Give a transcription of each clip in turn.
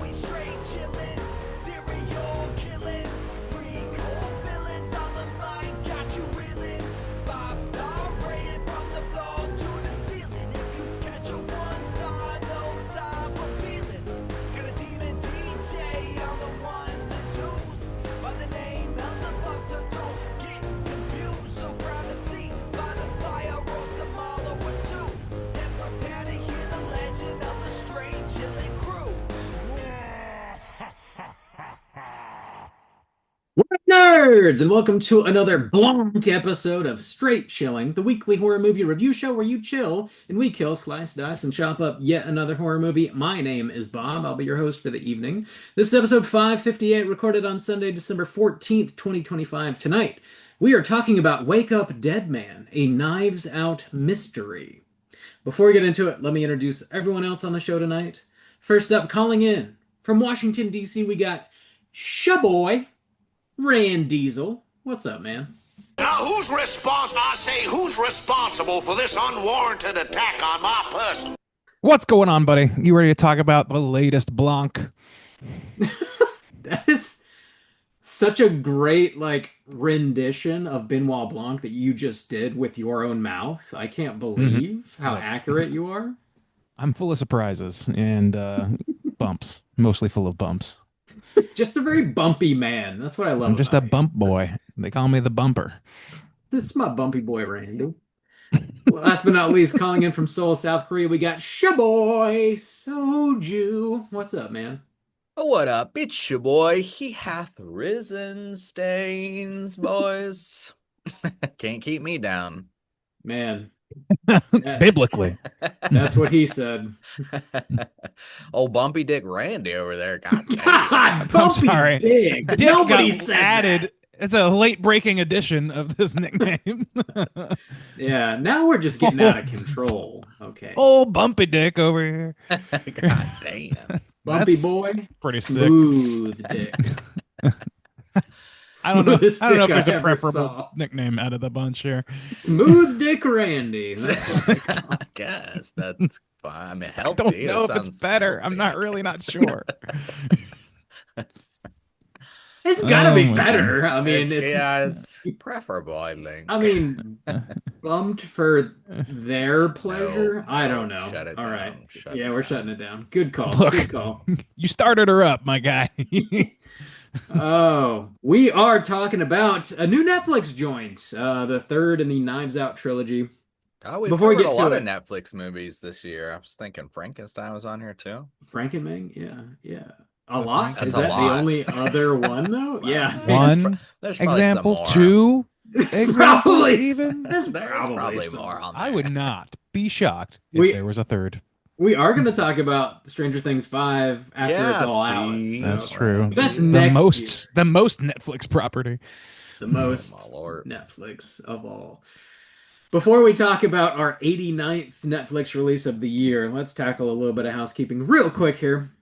we straight chillin', serial killing, pre-cold villains on the mic, got you reeling. 5-star rated from the floor to the ceiling. If you catch a 1-star, no time for feelings. Got a demon DJ on the ones and twos by the name Beelzebub, so don't get confused. So grab a seat by the fire, roast them all over two, and prepare to hear the legend of the straight chillin' crew. What nerds, and welcome to another Blanc episode of Straight Chilling, the weekly horror movie review show where you chill and we kill, slice, dice, and chop up yet another horror movie. My name is Bob. I'll be your host for the evening. This is episode 558, recorded on Sunday, December 14th, 2025. Tonight, we are talking about Wake Up Dead Man, a Knives Out mystery. Before we get into it, let me introduce everyone else on the show tonight. First up, calling in from Washington, D.C., we got Shaboy Rand Diesel. What's up, man? Now, who's responsible for this unwarranted attack on my person? What's going on, buddy? You ready to talk about the latest Blanc? That is such a great, rendition of Benoit Blanc that you just did with your own mouth. I can't believe how accurate you are. I'm full of surprises and bumps, mostly full of bumps. Just a very bumpy man. That's what I love. I'm just a about you. bump boy. They call me the bumper. This is my bumpy boy, Randy. Last but not least, calling in from Seoul, South Korea, we got Shaboy Soju. What's up, man? What up? It's your boy. He hath risen, stains, boys. Can't keep me down. Man. Biblically. That's what he said. Old Bumpy Dick Randy over there. God damn. God, bumpy sorry. dick. Dick Nobody got said added. that. It's a late breaking edition of this nickname. Yeah, now we're just getting out of control. Okay. Old Bumpy Dick over here. God damn. Bumpy That's boy. pretty sick. Smooth dick. I don't know if Smoothest there's dick I a ever preferable saw. nickname out of the bunch here. Smooth Dick Randy. That's what they call I guess that's fine. I mean, healthy. I don't know that if it's sounds better. I'm healthy. not really not sure. It's gotta Oh be my better. I mean, it's preferable, I think. I mean, bumped for their pleasure. No, I don't no, know. shut it All down, right. shut Yeah, it we're down. shutting it down. Good call. Look. Good call. You started her up, my guy. Oh, we are talking about a new Netflix joint, the third in the Knives Out trilogy. Oh, we've Before we covered get a to lot it- of Netflix movies this year. I was thinking Frankenstein was on here too. Frankenming, yeah. A lot? That's Is a that lot. the only other one, though? Well, Yeah. One There's probably some example, more. two examples Probably. even. There's There's probably some. more on there. I would not be shocked if We- there was a third. We are going to talk about Stranger Things 5 after it's all see? out. That's so- true. That's the next most Netflix property. The most Oh, my Lord. Netflix of all. Before we talk about our 89th Netflix release of the year, let's tackle a little bit of housekeeping real quick here.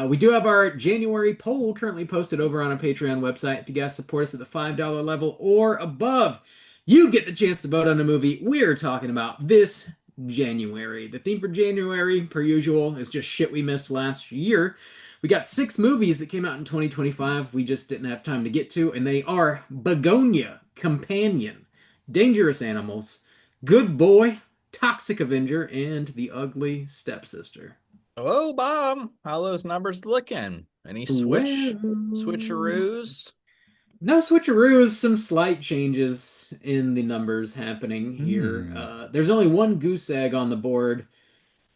We do have our January poll currently posted over on our Patreon website. If you guys support us at the $5 level or above, you get the chance to vote on a movie we're talking about this January. The theme for January, per usual, is just shit we missed last year. We got 6 movies that came out in 2025 we just didn't have time to get to, and they are Begonia, Companion, Dangerous Animals, Good Boy, Toxic Avenger, and The Ugly Stepsister. Oh, Bob, how those numbers looking? Any switcheroos? No switcheroos, some slight changes in the numbers happening here. There's only one goose egg on the board,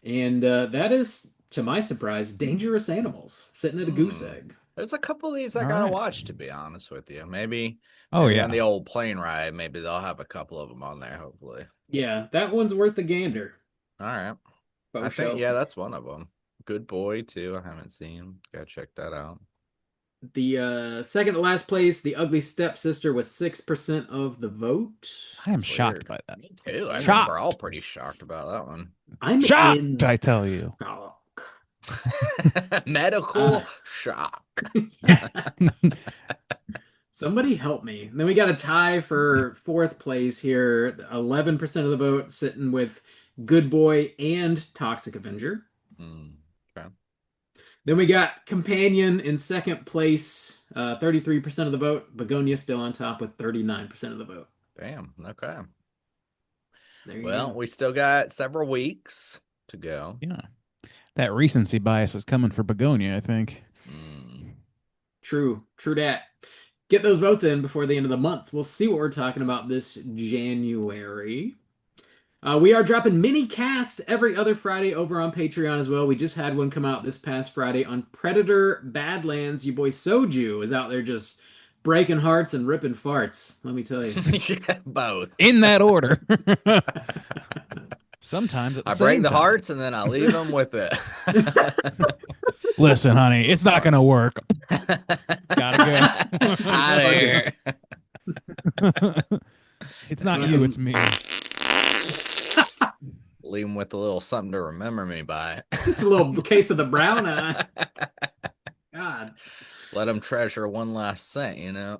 and that is, to my surprise, Dangerous Animals, sitting at a goose egg. There's a couple of these I All gotta right. watch, to be honest with you. Maybe Oh yeah. on the old plane ride, maybe they'll have a couple of them on there, hopefully. Yeah, that one's worth a gander. All right. But I think, yeah, that's one of them. Good Boy, too. I haven't seen. Gotta check that out. The second to last place, The Ugly Stepsister, was 6% of the vote. I am That's shocked weird. by that. Me too. I think Shocked. we're all pretty shocked about that one. I'm Shocked, in I tell you. shock. Medical shock. Yes. Somebody help me. And then we got a tie for fourth place here. 11% of the vote sitting with Good Boy and Toxic Avenger. Hmm, okay. Then we got Companion in second place, 33% of the vote. Begonia still on top with 39% of the vote. Damn. Okay. There you Well, go. we still got several weeks to go. Yeah. That recency bias is coming for Begonia, I think. Mm. True that. Get those votes in before the end of the month. We'll see what we're talking about this January. We are dropping mini casts every other Friday over on Patreon as well. We just had one come out this past Friday on Predator Badlands. Your boy Soju is out there just breaking hearts and ripping farts. Let me tell you. Yeah, both. In that order. Sometimes at the I break same the time. hearts and then I leave them with it. Listen, honey, it's not gonna work. Gotta go. Out of here. It's not you, it's me. Leave them with a little something to remember me by. Just a little case of the brown eye. God. Let them treasure one last cent, you know?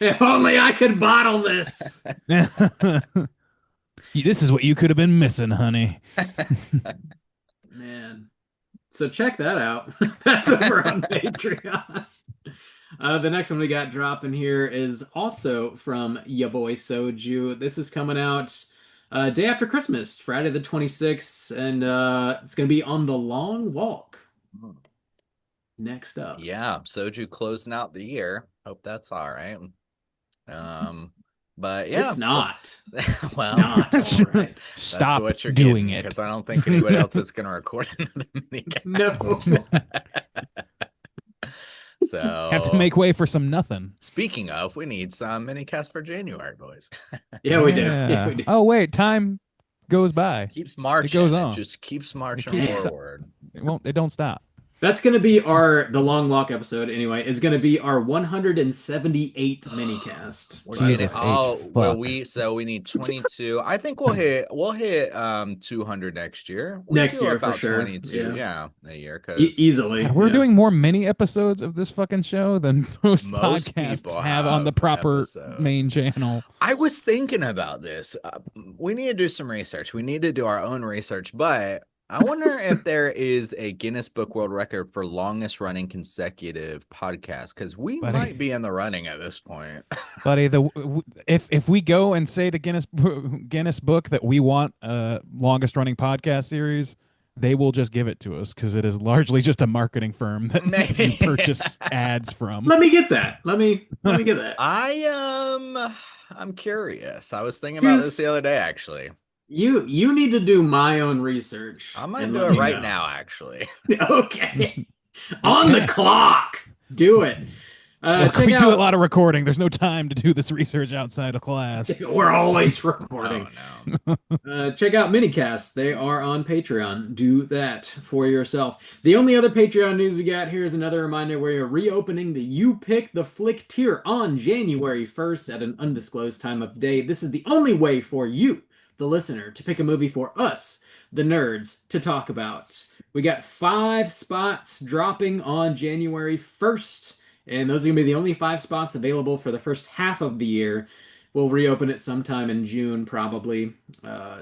If only I could bottle this. This is what you could have been missing, honey. Man. So check that out. That's over on Patreon. The next one we got dropping here is also from ya boy Soju. This is coming out day after Christmas, Friday the 26th, and it's going to be On the Long Walk. Next up. Yeah, Soju closing out the year. Hope that's all right. But yeah, It's not. well, It's not. All right. that's Stop what you're doing getting, it. because I don't think anybody else is going to record another minicast. No. So Have to make way for some nothing. Speaking of, we need some minicast for January, boys. Yeah, we do. Yeah, we do. Oh wait, time goes by. Keeps marching. goes on. It just keeps marching keeps sto- forward. It don't stop. That's going to be the Long Walk episode anyway. Is going to be our 178th minicast. We're Jesus getting well, fuck. we need 22. I think we'll hit 200 next year. We Next do year, for about sure. 22. Yeah. A year, because Easily. God, we're yeah. doing more mini episodes of this fucking show than most Most podcasts people have on the have proper episodes. main channel. I was thinking about this. We need to do some research. We need to do our own research, but I wonder if there is a Guinness Book World Record for longest running consecutive podcast, because we Buddy. might be in the running at this point. Buddy, if we go and say to Guinness Book that we want a longest running podcast series, they will just give it to us because it is largely just a marketing firm that you purchase ads from. Let me get that. Let me get that. I'm curious. I was thinking about this the other day, actually. You need to do my own research. I might and do let it me right know. now, actually. Okay. On the clock. Do it. Check we out, do a lot of recording. There's no time to do this research outside of class. We're always recording. Oh, no. Check out minicasts. They are on Patreon. Do that for yourself. The only other Patreon news we got here is another reminder we are reopening the You Pick the Flick tier on January 1st at an undisclosed time of day. This is the only way for you, the listener, to pick a movie for us, the nerds, to talk about. We got 5 spots dropping on January 1st, and those are going to be the only 5 spots available for the first half of the year. We'll reopen it sometime in June, probably.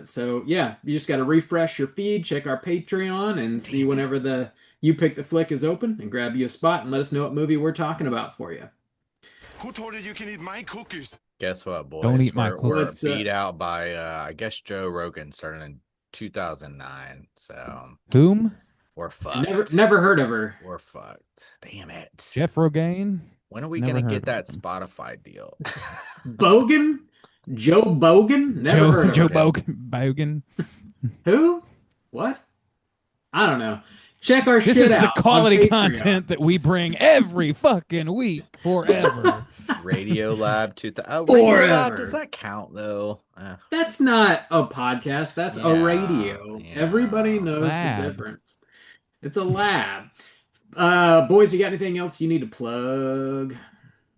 So, yeah, you just got to refresh your feed, check our Patreon, and see whenever the You Pick the Flick is open, and grab you a spot and let us know what movie we're talking about for you. Who told you you can eat my cookies? Guess what, boys? Don't eat my We're cookies. beat out by, I guess, Joe Rogan starting in 2009. So Whom? we're fucked. Never heard of her. We're fucked. Damn it. Jeff Rogaine? When are we Never going to heard get of that him. Spotify deal? Bogan? Joe Bogan? Never heard of Joe her. Bogan. Who? What? I don't know. Check our This shit is out the quality on Patreon. content that we bring every fucking week forever. Radio Lab 2000. Radio Lab, Forever. does that count, though? That's not a podcast. That's a Yeah, radio. yeah. Everybody knows Lab. the difference. It's a lab. Boys, you got anything else you need to plug?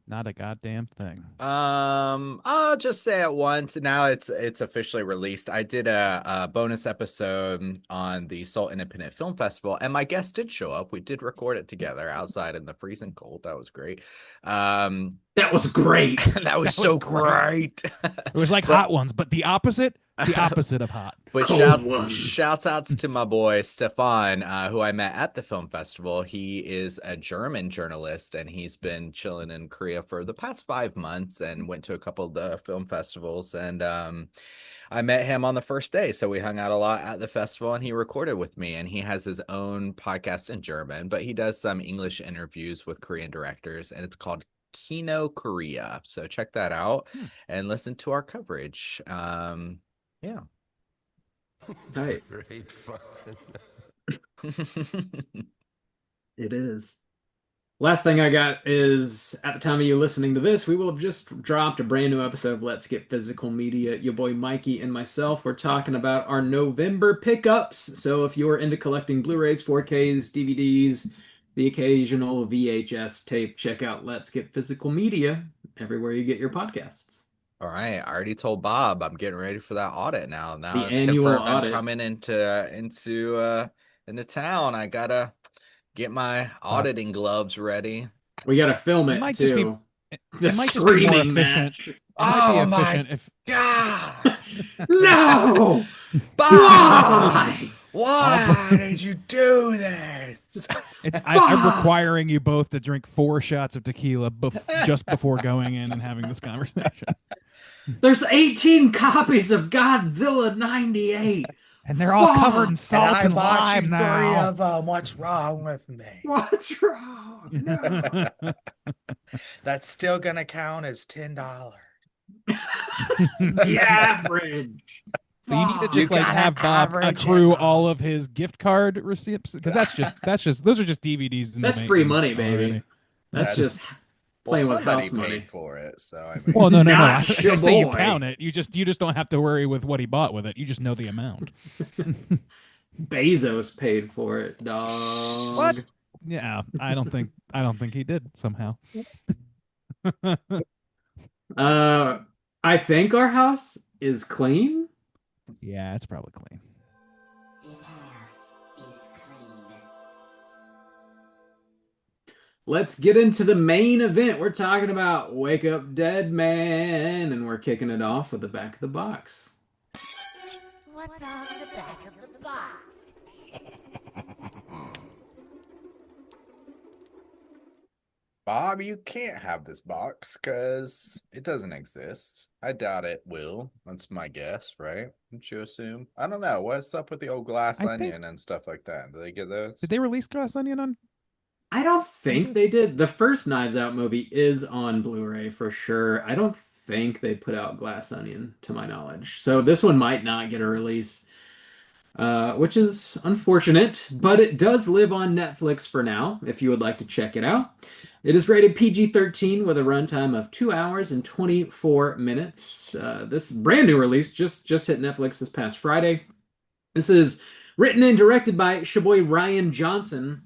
Not a goddamn thing. I'll just say it once. Now it's officially released. I did a bonus episode on the Seoul Independent Film Festival, and my guest did show up. We did record it together outside in the freezing cold. That was great. That was great. That was That so was great. great. It was like Hot Ones, but the opposite. The opposite of hot. But Cold ones. shouts outs to my boy Stefan, who I met at the film festival. He is a German journalist, and he's been chilling in Korea for the past 5 months, and went to a couple of the film festivals. And I met him on the first day, so we hung out a lot at the festival, and he recorded with me. And he has his own podcast in German, but he does some English interviews with Korean directors, and it's called Kino Korea. So check that out and listen to our coverage. Yeah. Right. Great fun. It is. Last thing I got is, at the time of you listening to this, we will have just dropped a brand new episode of Let's Get Physical Media. Your boy Mikey and myself, we're talking about our November pickups. So if you're into collecting Blu-rays, 4Ks, DVDs, the occasional VHS tape, check out Let's Get Physical Media everywhere you get your podcasts. All right, I already told Bob I'm getting ready for that audit now. Now The it's annual confirmed I'm audit. coming into town. I gotta get my auditing gloves ready. We got to film It it might just be- too. It The might just be more screaming efficient. match. It might Oh be my efficient if God, No! Bob, Why? why did you do this? I'm requiring you both to drink 4 shots of tequila just before going in and having this conversation. There's 18 copies of Godzilla 98. And they're all covered in Fuck. salt and lime now. them. What's wrong with me? What's wrong? No. That's still gonna count as $10. The average. So you need to Fuck. just like gotta have Bob coverage accrue it. all of his gift card receipts because those are just DVDs. In the That's free making money, baby. already. That's That's- just playing with somebody house money. paid for it, so I mean, Well, no. I Not your say you boy. count it. You just don't have to worry with what he bought with it. You just know the amount. Bezos paid for it, dog. What? Yeah, I don't think he did somehow. I think our house is clean. Yeah, it's probably clean. This house is clean. Let's get into the main event. We're talking about Wake Up Dead Man, and we're kicking it off with the back of the box. What's on the back of the box? Bob, you can't have this box because it doesn't exist. I doubt it will. That's my guess, right? Wouldn't you assume? I don't know. What's up with the old glass I think- onion and stuff like that? Do they get those? Did they release Glass Onion on? I don't think they did. The first Knives Out movie is on Blu-ray for sure. I don't think they put out Glass Onion, to my knowledge. So this one might not get a release, which is unfortunate, but it does live on Netflix for now, if you would like to check it out. It is rated PG-13 with a runtime of 2 hours and 24 minutes. This brand new release just hit Netflix this past Friday. This is written and directed by Shaboy Ryan Johnson,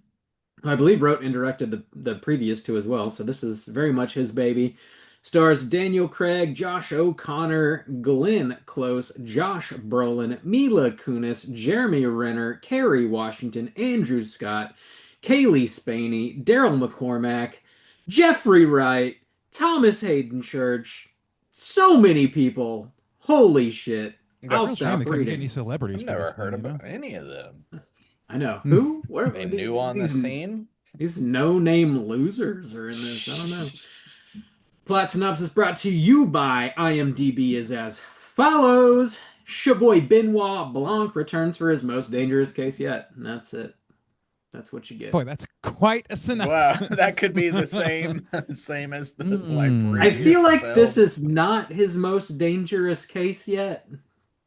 who I believe wrote and directed the previous two as well. So this is very much his baby. Stars Daniel Craig, Josh O'Connor, Glenn Close, Josh Brolin, Mila Kunis, Jeremy Renner, Kerry Washington, Andrew Scott, Kaylee Spaney, Daryl McCormack, Jeffrey Wright, Thomas Hayden Church. So many people. Holy shit. I'll Real shame stop they couldn't get any reading. celebrities. I've for never this heard thing, you know? about any of them. I know. Who? What are They new on the these- scene? These no-name losers are in this. I don't know. Plot synopsis brought to you by IMDb is as follows. Shaboy Benoit Blanc returns for his most dangerous case yet. And that's it. That's what you get. Boy, that's quite a Wow, synopsis. that could be the same as the Mm. I feel like previous this film. is not his most dangerous case yet.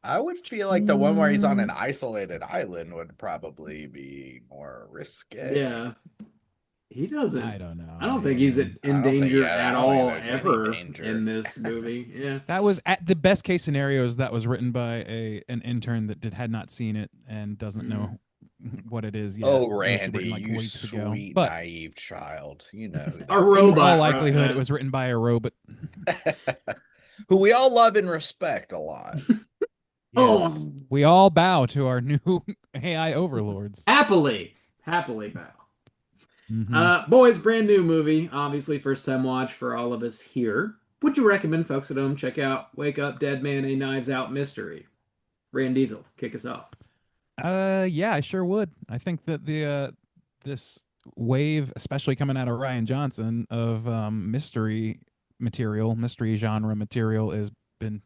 I would feel like the one where he's on an isolated island would probably be more risque. Yeah. He doesn't. I don't know. I don't think he's in I don't think- danger yeah, I at don't all think there's any ever danger. in this movie. Yeah. That was at the best case scenarios. That was written by an intern that had not seen it and doesn't know what it is yet. Oh, It was Randy, written, like, you weeks ago. sweet But naive child. You know A that. in robot. all likelihood, right? it was written by a robot. Who we all love and respect a lot. Oh. Yes. We all bow to our new AI overlords. Happily bow. Mhm. Boys, brand new movie. Obviously, first time watch for all of us here. Would you recommend folks at home check out Wake Up Dead Man, a Knives Out mystery? Rand Diesel, kick us off. Yeah, I sure would. I think that the this wave, especially coming out of Ryan Johnson, of mystery material, mystery genre material, has been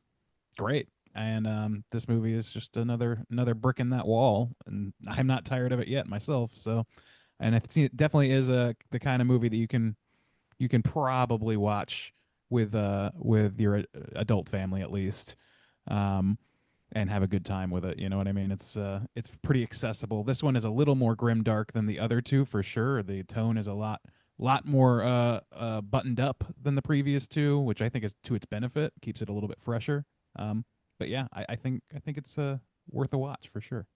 great. And this movie is just another brick in that wall, and I'm not tired of it yet myself. So, and it definitely is the kind of movie that you can probably watch with your adult family at least. And have a good time with it. You know what I mean? It's pretty accessible. This one is a little more grim dark than the other two for sure. The tone is a lot more buttoned up than the previous two, which I think is to its benefit. Keeps it a little bit fresher. But yeah, I think it's worth a watch for sure.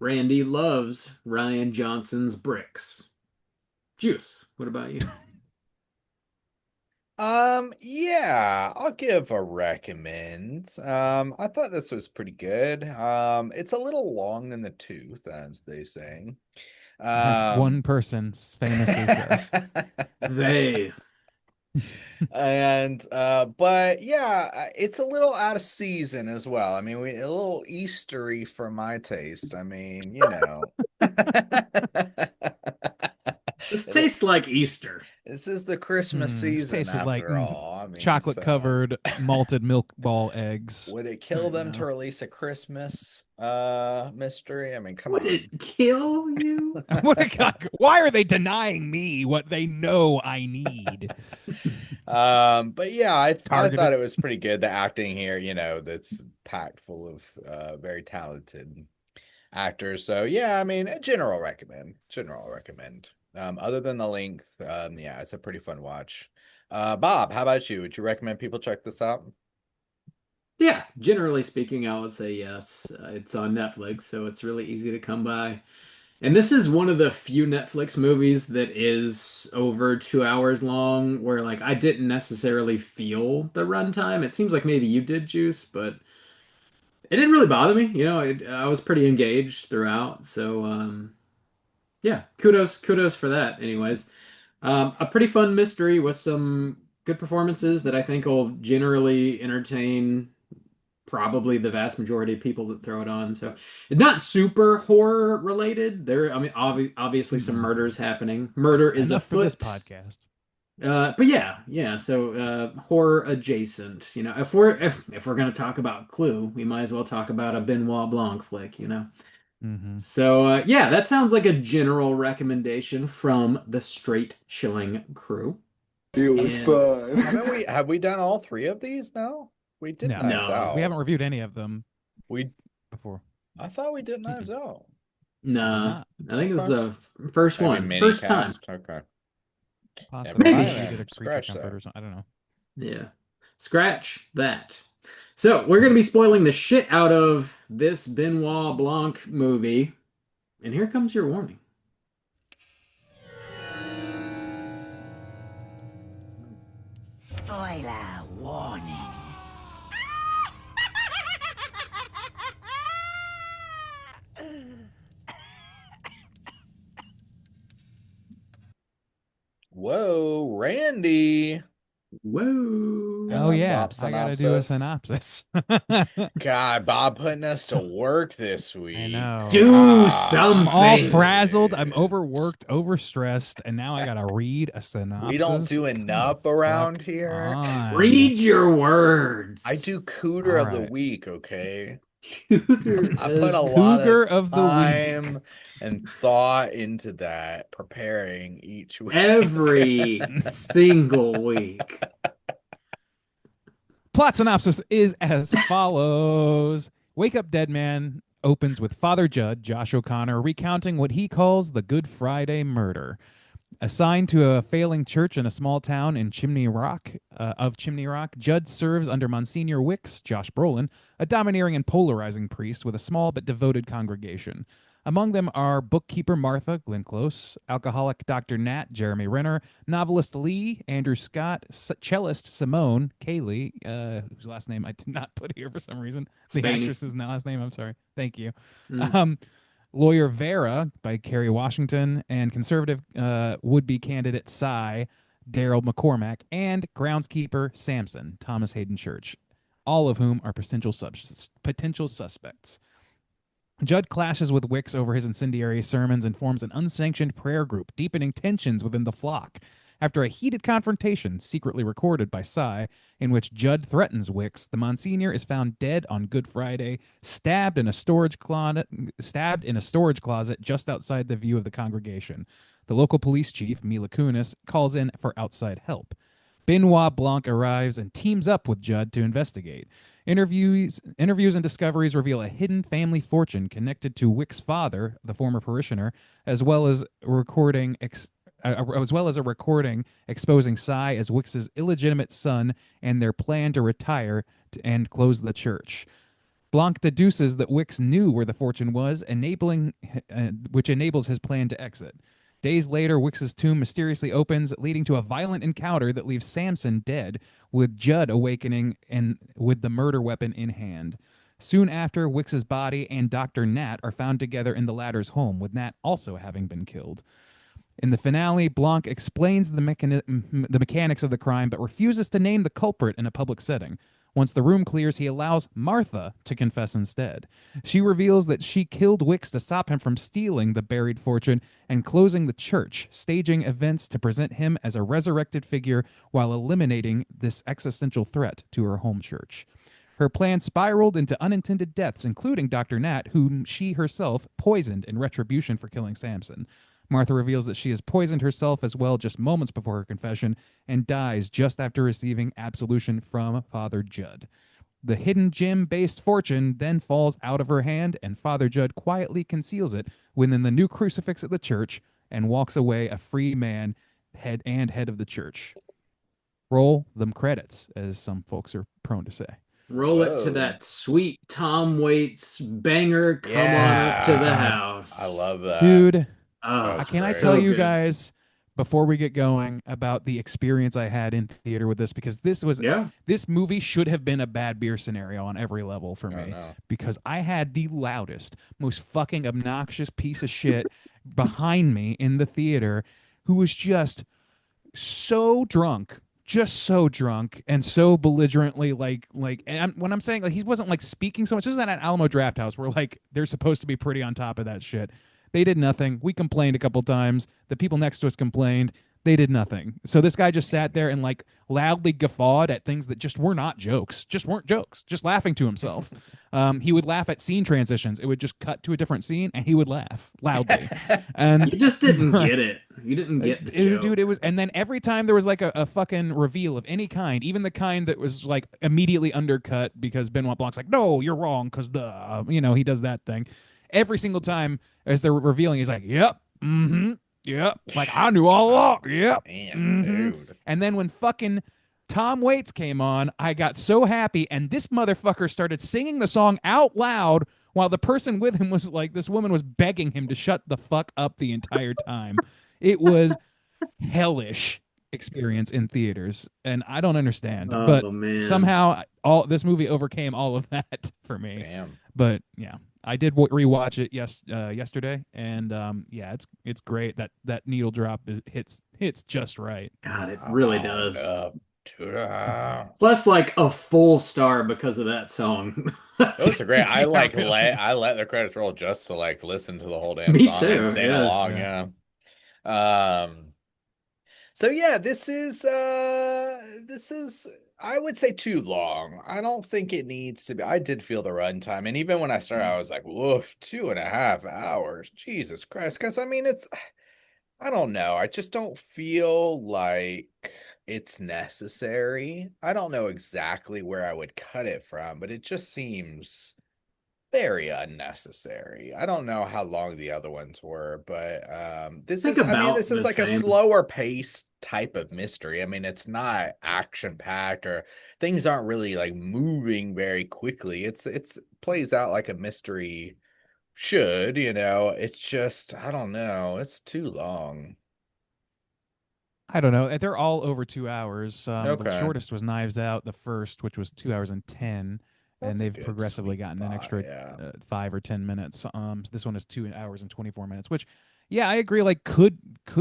Randy loves Ryan Johnson's bricks. Juice, what about you? Yeah, I'll give a recommend. I thought this was pretty good. It's a little long in the tooth, as they say. As one person famously says. They. And but yeah, it's a little out of season as well. I mean, a little Eastery for my taste. I mean, you know. This tastes like Easter. This is the Christmas season tasted after like all. I mean, chocolate so covered malted milk ball eggs. would it kill them No. to release a Christmas mystery? I mean, come Would on. it kill you? Why are they denying me what they know I need? But yeah, I Targeted. thought it was pretty good. The acting here, you know, that's packed full of very talented actors. So yeah, I mean, a general recommend. Other than the length, yeah, it's a pretty fun watch. Bob, how about you? Would you recommend people check this out? Yeah, generally speaking, I would say yes. It's on Netflix, so it's really easy to come by. And this is one of the few Netflix movies that is over 2 hours long, where like I didn't necessarily feel the runtime. It seems like maybe you did, Juice, but it didn't really bother me. You know, I was pretty engaged throughout. So yeah, kudos for that. Anyways, a pretty fun mystery with some good performances that I think will generally entertain probably the vast majority of people that throw it on. So not super horror related. There, I mean, obviously some murders happening. Murder is Enough for this afoot. podcast. But yeah. So horror adjacent. You know, if we're gonna talk about Clue, we might as well talk about a Benoit Blanc flick. You know. Mm-hmm. So yeah, that sounds like a general recommendation from the Straight Chilling crew. It was And- fun. Have we done all three of these now? We did No. Knives No, Out. We haven't reviewed any of them We before. I thought we did Knives Out. Nah, I think this is Okay. the first Maybe one, mini first time. cast. Okay. Possibly. Maybe. We did a creature Scratch comfort that. or something. I don't know. Yeah. Scratch that. So we're going to be spoiling the shit out of this Benoit Blanc movie. And here comes your warning. Spoiler warning. Whoa, Randy. Whoa. Oh yeah, Bob I gotta do a synopsis. synopsis. God, Bob putting us to work this week. I know. Do Ah, something. I'm all frazzled. I'm overworked, overstressed, and now I gotta read a synopsis. We don't do enough around here. Read your words. I do Cooter of the Alright. Week, okay? Cooter I put a of- lot Cougar of of the week. time and thought into that, preparing each week. every single week. Plot synopsis is as follows. Wake Up Dead Man opens with Father Judd, Josh O'Connor, recounting what he calls the Good Friday murder. Assigned to a failing church in a small town in Chimney Rock, Judd serves under Monsignor Wicks, Josh Brolin, a domineering and polarizing priest with a small but devoted congregation. Among them are bookkeeper Martha, Glenn Close, alcoholic Dr. Nat, Jeremy Renner, novelist Lee, Andrew Scott, cellist Simone, Kaylee, whose last name I did not put here for some reason. It's the Spaney. actress's last name, I'm sorry. Thank you. Mm. Lawyer Vera by Kerry Washington, and conservative would-be candidate Cy, Daryl McCormack, and groundskeeper Samson, Thomas Hayden Church. all of whom are potential suspects. Judd clashes with Wicks over his incendiary sermons and forms an unsanctioned prayer group, deepening tensions within the flock. After a heated confrontation, secretly recorded by Cy, in which Judd threatens Wicks, the Monsignor is found dead on Good Friday, stabbed in a storage closet just outside the view of the congregation. The local police chief, Mila Kunis, calls in for outside help. Benoit Blanc arrives and teams up with Judd to investigate. Interviews and discoveries reveal a hidden family fortune connected to Wick's father, the former parishioner, as well as a recording exposing Cy as Wicks's illegitimate son and their plan to retire and close the church. Blanc deduces that Wicks knew where the fortune was, which enables his plan to exit. Days later, Wicks's tomb mysteriously opens, leading to a violent encounter that leaves Samson dead, with Judd awakening and with the murder weapon in hand. Soon after, Wicks's body and Dr. Nat are found together in the latter's home, with Nat also having been killed. In the finale, Blanc explains the mechanics of the crime, but refuses to name the culprit in a public setting. Once the room clears, he allows Martha to confess instead. She reveals that she killed Wicks to stop him from stealing the buried fortune and closing the church, staging events to present him as a resurrected figure while eliminating this existential threat to her home church. Her plan spiraled into unintended deaths, including Dr. Nat, whom she herself poisoned in retribution for killing Samson. Martha reveals that she has poisoned herself as well just moments before her confession and dies just after receiving absolution from Father Judd. The hidden gem-based fortune then falls out of her hand, and Father Judd quietly conceals it within the new crucifix at the church and walks away a free man, head of the church. Roll them credits, as some folks are prone to say. Roll it to that sweet Tom Waits banger, Come On Up to the House. I love that. Dude. Oh, Can I great. tell you good. guys before we get going about the experience I had in theater with this? Because this movie should have been a bad beer scenario on every level for me. no. Because I had the loudest, most fucking obnoxious piece of shit behind me in the theater who was just so drunk. And so belligerently when I'm saying he wasn't like speaking so much. This is not an Alamo Drafthouse where like they're supposed to be pretty on top of that shit. They did nothing. We complained a couple times. The people next to us complained. They did nothing. So this guy just sat there and like loudly guffawed at things that just were not jokes. Just weren't jokes. Just laughing to himself. He would laugh at scene transitions. It would just cut to a different scene and he would laugh loudly. And You just didn't get it. You didn't get the joke. Dude, it was, and then every time there was like a fucking reveal of any kind, even the kind that was like immediately undercut because Benoit Blanc's like, no, you're wrong, because he does that thing. Every single time as they're revealing, he's like, yep, yep, like I knew all along, yep. Damn, dude. And then when fucking Tom Waits came on, I got so happy, and this motherfucker started singing the song out loud while the person with him was like, this woman was begging him to shut the fuck up the entire time. It was hellish experience in theaters, and I don't understand. But man. somehow this movie overcame all of that for me. Damn. But yeah, I did rewatch it yesterday, and it's great. That needle drop hits just right. God, it really does. Up to the house. Plus, like a full star because of that song. Those are great. I like really. I let the credits roll just to like listen to the whole damn Me song too, and sing yeah. along. Yeah. So yeah, this is I would say too long. I don't think it needs to be. I did feel the runtime, and even when I started, I was like, "Woof, 2.5 hours, Jesus Christ!" Because I mean, I don't know. I just don't feel like it's necessary. I don't know exactly where I would cut it from, but it just seems very unnecessary. I don't know how long the other ones were, but this Think is I mean, about this is the like a same. slower paced type of mystery. I mean, it's not action packed or things aren't really like moving very quickly. It's plays out like a mystery should, It's just I don't know. It's too long. I don't know. They're all over 2 hours. The Okay. shortest was Knives Out, the first, which was 2 hours and 10. And That's a they've good progressively sweet gotten an spot, extra yeah. 5 or 10 minutes. This one is 2 hours and 24 minutes, which, yeah, I agree. Like, could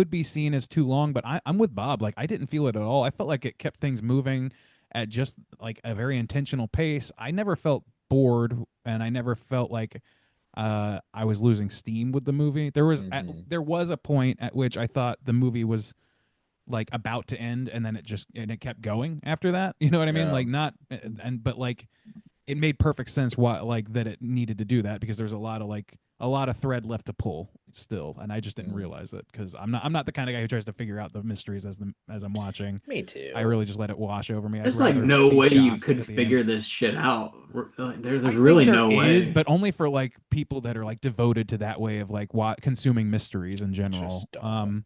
be seen as too long. But I'm with Bob. Like, I didn't feel it at all. I felt like it kept things moving, at just like a very intentional pace. I never felt bored, and I never felt like I was losing steam with the movie. There was a point at which I thought the movie was like about to end, and then it kept going after that. You know what I mean? Yeah. Like not and but like it made perfect sense why like that it needed to do that, because there's a lot of thread left to pull still, and I just didn't realize it because I'm not the kind of guy who tries to figure out the mysteries as I'm watching. Me too. I really just let it wash over me. I'd There's like rather no be way you shocked could at the figure end. this shit out. There's I really think no there way. is, but only for like people that are like devoted to that way of like consuming mysteries in general. Just don't.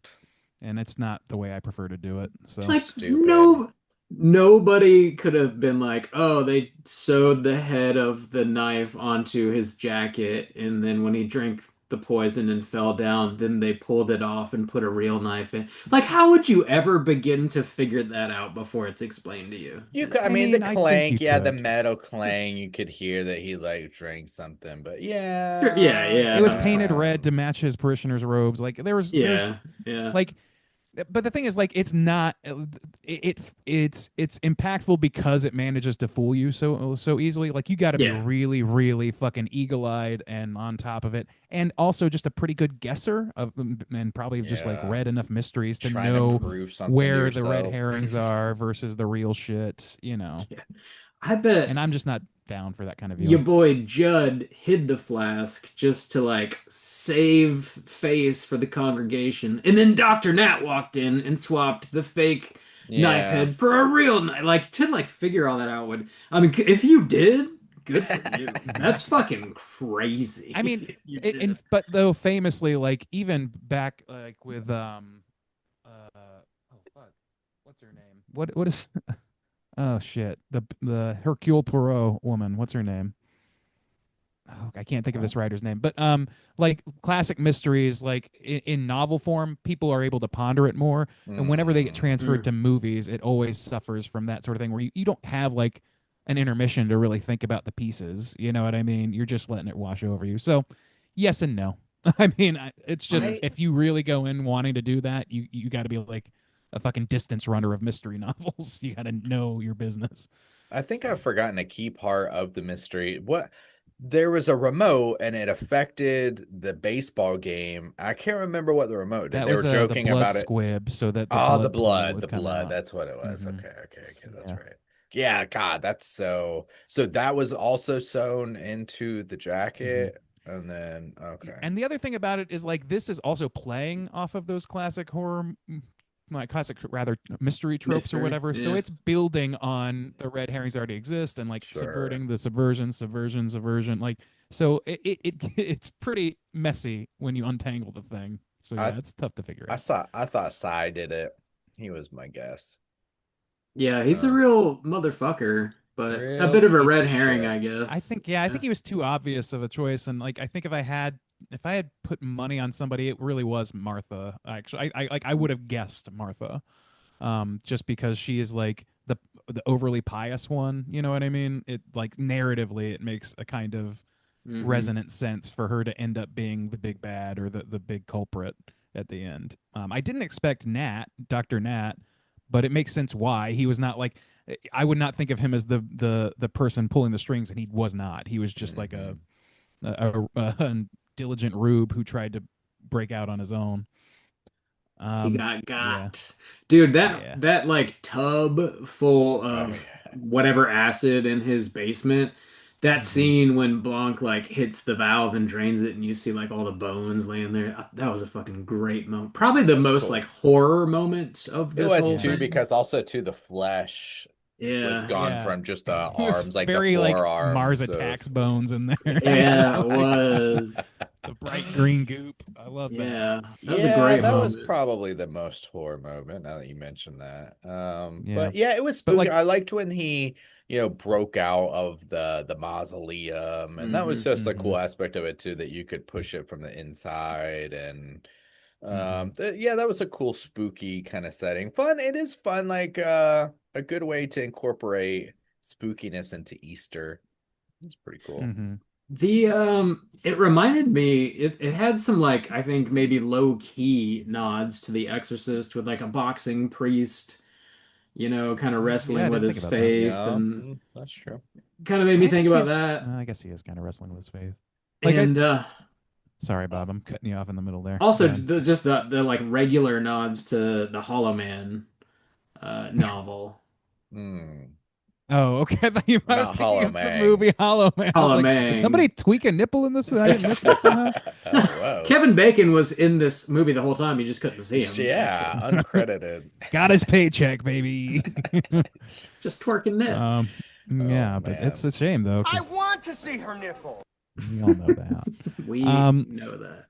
And it's not the way I prefer to do it. So Like Stupid. nobody could have been like, oh, they sewed the head of the knife onto his jacket, and then when he drank the poison and fell down, then they pulled it off and put a real knife in. Like, how would you ever begin to figure that out before it's explained to you? You could, I I mean, the mean, I think you clank, yeah, the could. metal clang, you could hear that he like drank something, but Sure, yeah, yeah, It was yeah, painted red to match his parishioners' robes. Like there's yeah, yeah. like, but the thing is, like, it's not it's impactful because it manages to fool you so easily. Like, you got to be Yeah. really, really fucking eagle-eyed and on top of it, and also just a pretty good guesser of, and probably just like Yeah. read enough mysteries to trying to know prove something to where the red yourself. herrings are versus the real shit, you know. I bet And I'm just not down for that kind of your view. boy Judd hid the flask just to like save face for the congregation, and then Dr. Nat walked in and swapped the fake knife Yeah. head for a real knife. Like to like figure all that out would, I mean, if you did, good for you. That's fucking crazy. I mean, If you did. but though famously, like even back like with oh fuck, what's her name? What is oh shit, the Hercule Poirot woman, what's her name? Oh, I can't think of this writer's name, but like classic mysteries, like in novel form, people are able to ponder it more, and whenever they get transferred to movies, it always suffers from that sort of thing where you don't have like an intermission to really think about the pieces. You know what I mean? You're just letting it wash over you. So, yes and no. I mean, it's just I- if you really go in wanting to do that, you got to be like a fucking distance runner of mystery novels. You got to know your business. I think I've forgotten a key part of the mystery. What there was a remote and it affected the baseball game. I can't remember what the remote did. That They was were the joking blood about it. squib, so that the Oh, blood the pool blood, would the come blood. out. That's what it was. Mhm. Okay, that's Yeah. right. Yeah, God, that's so that was also sewn into the jacket. And then okay. And the other thing about it is like this is also playing off of those classic like classic rather mystery tropes or Mystery, whatever. So yeah. it's building on the red herrings already exist and like Sure. subverting the subversion. Like so it's pretty messy when you untangle the thing. So yeah, it's tough to figure out. I thought Psy did it. He was my guess. Yeah, he's a real motherfucker, but a Real bit of a piece red of herring, shit. I guess. I think he was too obvious of a choice, and like I think if I had put money on somebody, it really was Martha. Actually, I would have guessed Martha, just because she is like the overly pious one. You know what I mean? It like narratively, it makes a kind of Mhm. resonant sense for her to end up being the big bad or the big culprit at the end. I didn't expect Dr. Nat, but it makes sense why he was not like. I would not think of him as the person pulling the strings, and he was not. He was just like a diligent rube who tried to break out on his own. He got yeah. Dude, Yeah. that like tub full of whatever acid in his basement. That scene when Blanc like hits the valve and drains it, and you see like all the bones laying there. That was a fucking great moment. Probably the most cool. like horror moment of It this was whole too thing. because also too the flesh Yeah, was gone Yeah. from just the It was arms, like very the like forearms. Mars of- Attacks bones in there. yeah, it Like, was. the bright green goop. I love that. Yeah, that was Yeah, a great that was moment. probably the most horror moment. Now that you mentioned that, Yeah. but yeah, it was But, spooky. like- I liked when he, broke out of the mausoleum, and that was just a cool aspect of it too. That you could push it from the inside, and yeah, that was a cool spooky kind of setting. Fun. It is fun, like a good way to incorporate spookiness into Easter. It's pretty cool. Mhm. It reminded me, it had some like I think maybe low key nods to The Exorcist with like a boxing priest you know, kind of Yeah, I wrestling with didn't his think about that. faith, Yeah, and that's true. kind of made me I think about he's- that. I guess he is kind of wrestling with his faith. Like, And sorry, Bob, I'm cutting you off in the middle there. also Go ahead. just the like regular nods to the Hollow Man novel. Hmm. Oh, okay. I was Not thinking Hollow of the Mang. movie Hollow Man. I was Hollow like, did Man. somebody tweak a nipple in this? I didn't miss that somehow. Whoa. Kevin Bacon was in this movie the whole time. You just couldn't see him. Yeah, actually. uncredited. Got his paycheck, baby. Just twerking nips. Yeah, Oh, but man. it's a shame though. 'cause I want to see her nipple. we all know that. We um, know that.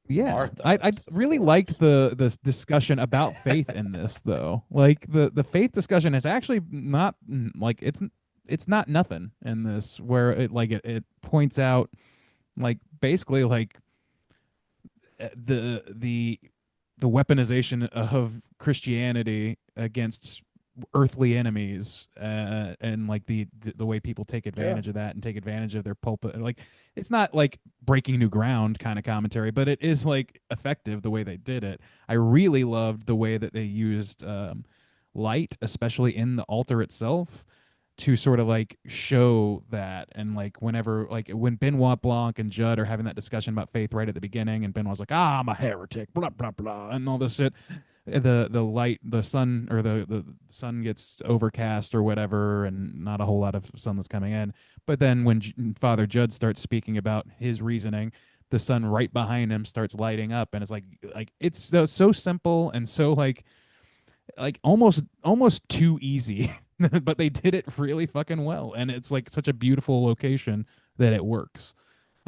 Yeah, Martha I is really poor. liked the discussion about faith in this though. Like the faith discussion is actually not like it's not nothing in this where it points out like basically like the weaponization of Christianity against earthly enemies and like the way people take advantage of that and take advantage of their pulpit. Like it's not like breaking new ground kind of commentary, but it is like effective the way they did it. I really loved the way that they used light, especially in the altar itself, to sort of like show that. And like whenever like when Benoit Blanc and Judd are having that discussion about faith right at the beginning, and Benoit's like, I'm a heretic, blah blah blah, and all this shit, the light, the sun, or the sun gets overcast or whatever, and not a whole lot of sunlight's coming in. But then when Father Judd starts speaking about his reasoning, the sun right behind him starts lighting up, and it's like it's so simple and so like almost too easy. But they did it really fucking well, and it's like such a beautiful location that it works.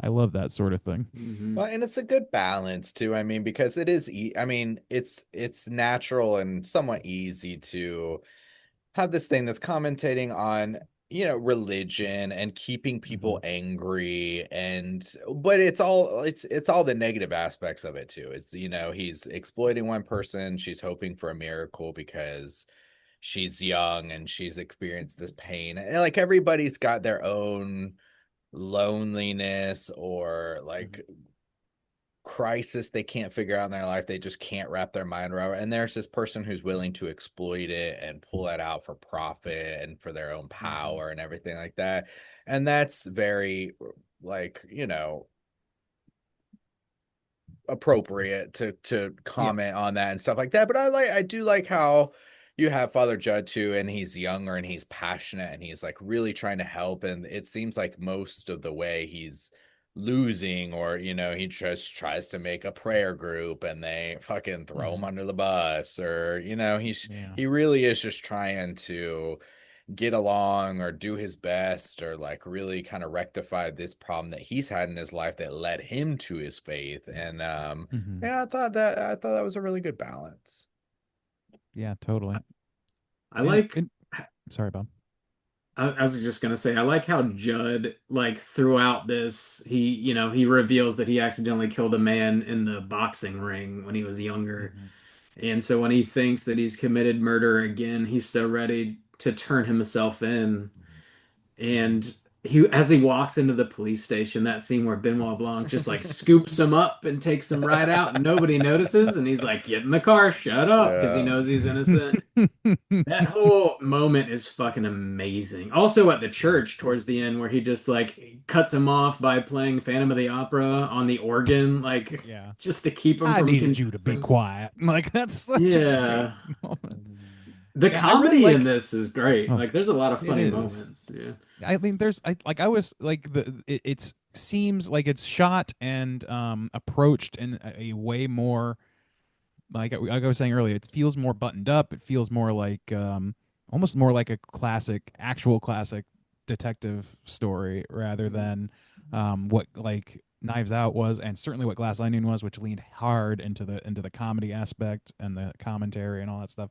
I love that sort of thing. Mhm. Well, and it's a good balance too. I mean, because it is, I mean, it's natural and somewhat easy to have this thing that's commentating on, you know, religion and keeping people angry, and but it's all the negative aspects of it too. It's, you know, he's exploiting one person, she's hoping for a miracle because she's young and she's experienced this pain. And like everybody's got their own loneliness or like crisis they can't figure out in their life, they just can't wrap their mind around it. And there's this person who's willing to exploit it and pull it out for profit and for their own power and everything like that. And that's very like, you know, appropriate to comment on that and stuff like that. But I do like how you have Father Judd too, and he's younger and he's passionate and he's like really trying to help, and it seems like most of the way he's losing, or you know, he just tries to make a prayer group and they fucking throw him under the bus, or you know, he really is just trying to get along or do his best, or like really kind of rectify this problem that he's had in his life that led him to his faith. And yeah, I thought that was a really good balance. Yeah, totally. I like. Sorry, Bob. I was just gonna say, I like how Judd, like throughout this, he reveals that he accidentally killed a man in the boxing ring when he was younger. And so when he thinks that he's committed murder again, he's so ready to turn himself in. And as he walks into the police station, that scene where Benoit Blanc just like scoops him up and takes him right out, and nobody notices, and he's like, "Get in the car, shut up," because he Yeah. knows he's innocent. That whole moment is fucking amazing. Also at the church towards the end, where he just like cuts him off by playing Phantom of the Opera on the organ, like Yeah. just to keep him I from needed you to be confessing. quiet. Like that's such Yeah. a great moment. The Yeah, I comedy really in like- this is great. Oh, Like there's a lot of it funny is. moments. Yeah. I mean, I was like it seems like it's shot and approached in a way more like I was saying earlier. It feels more buttoned up. It feels more like almost more like a actual classic detective story rather than what like Knives Out was, and certainly what Glass Onion was, which leaned hard into the comedy aspect and the commentary and all that stuff.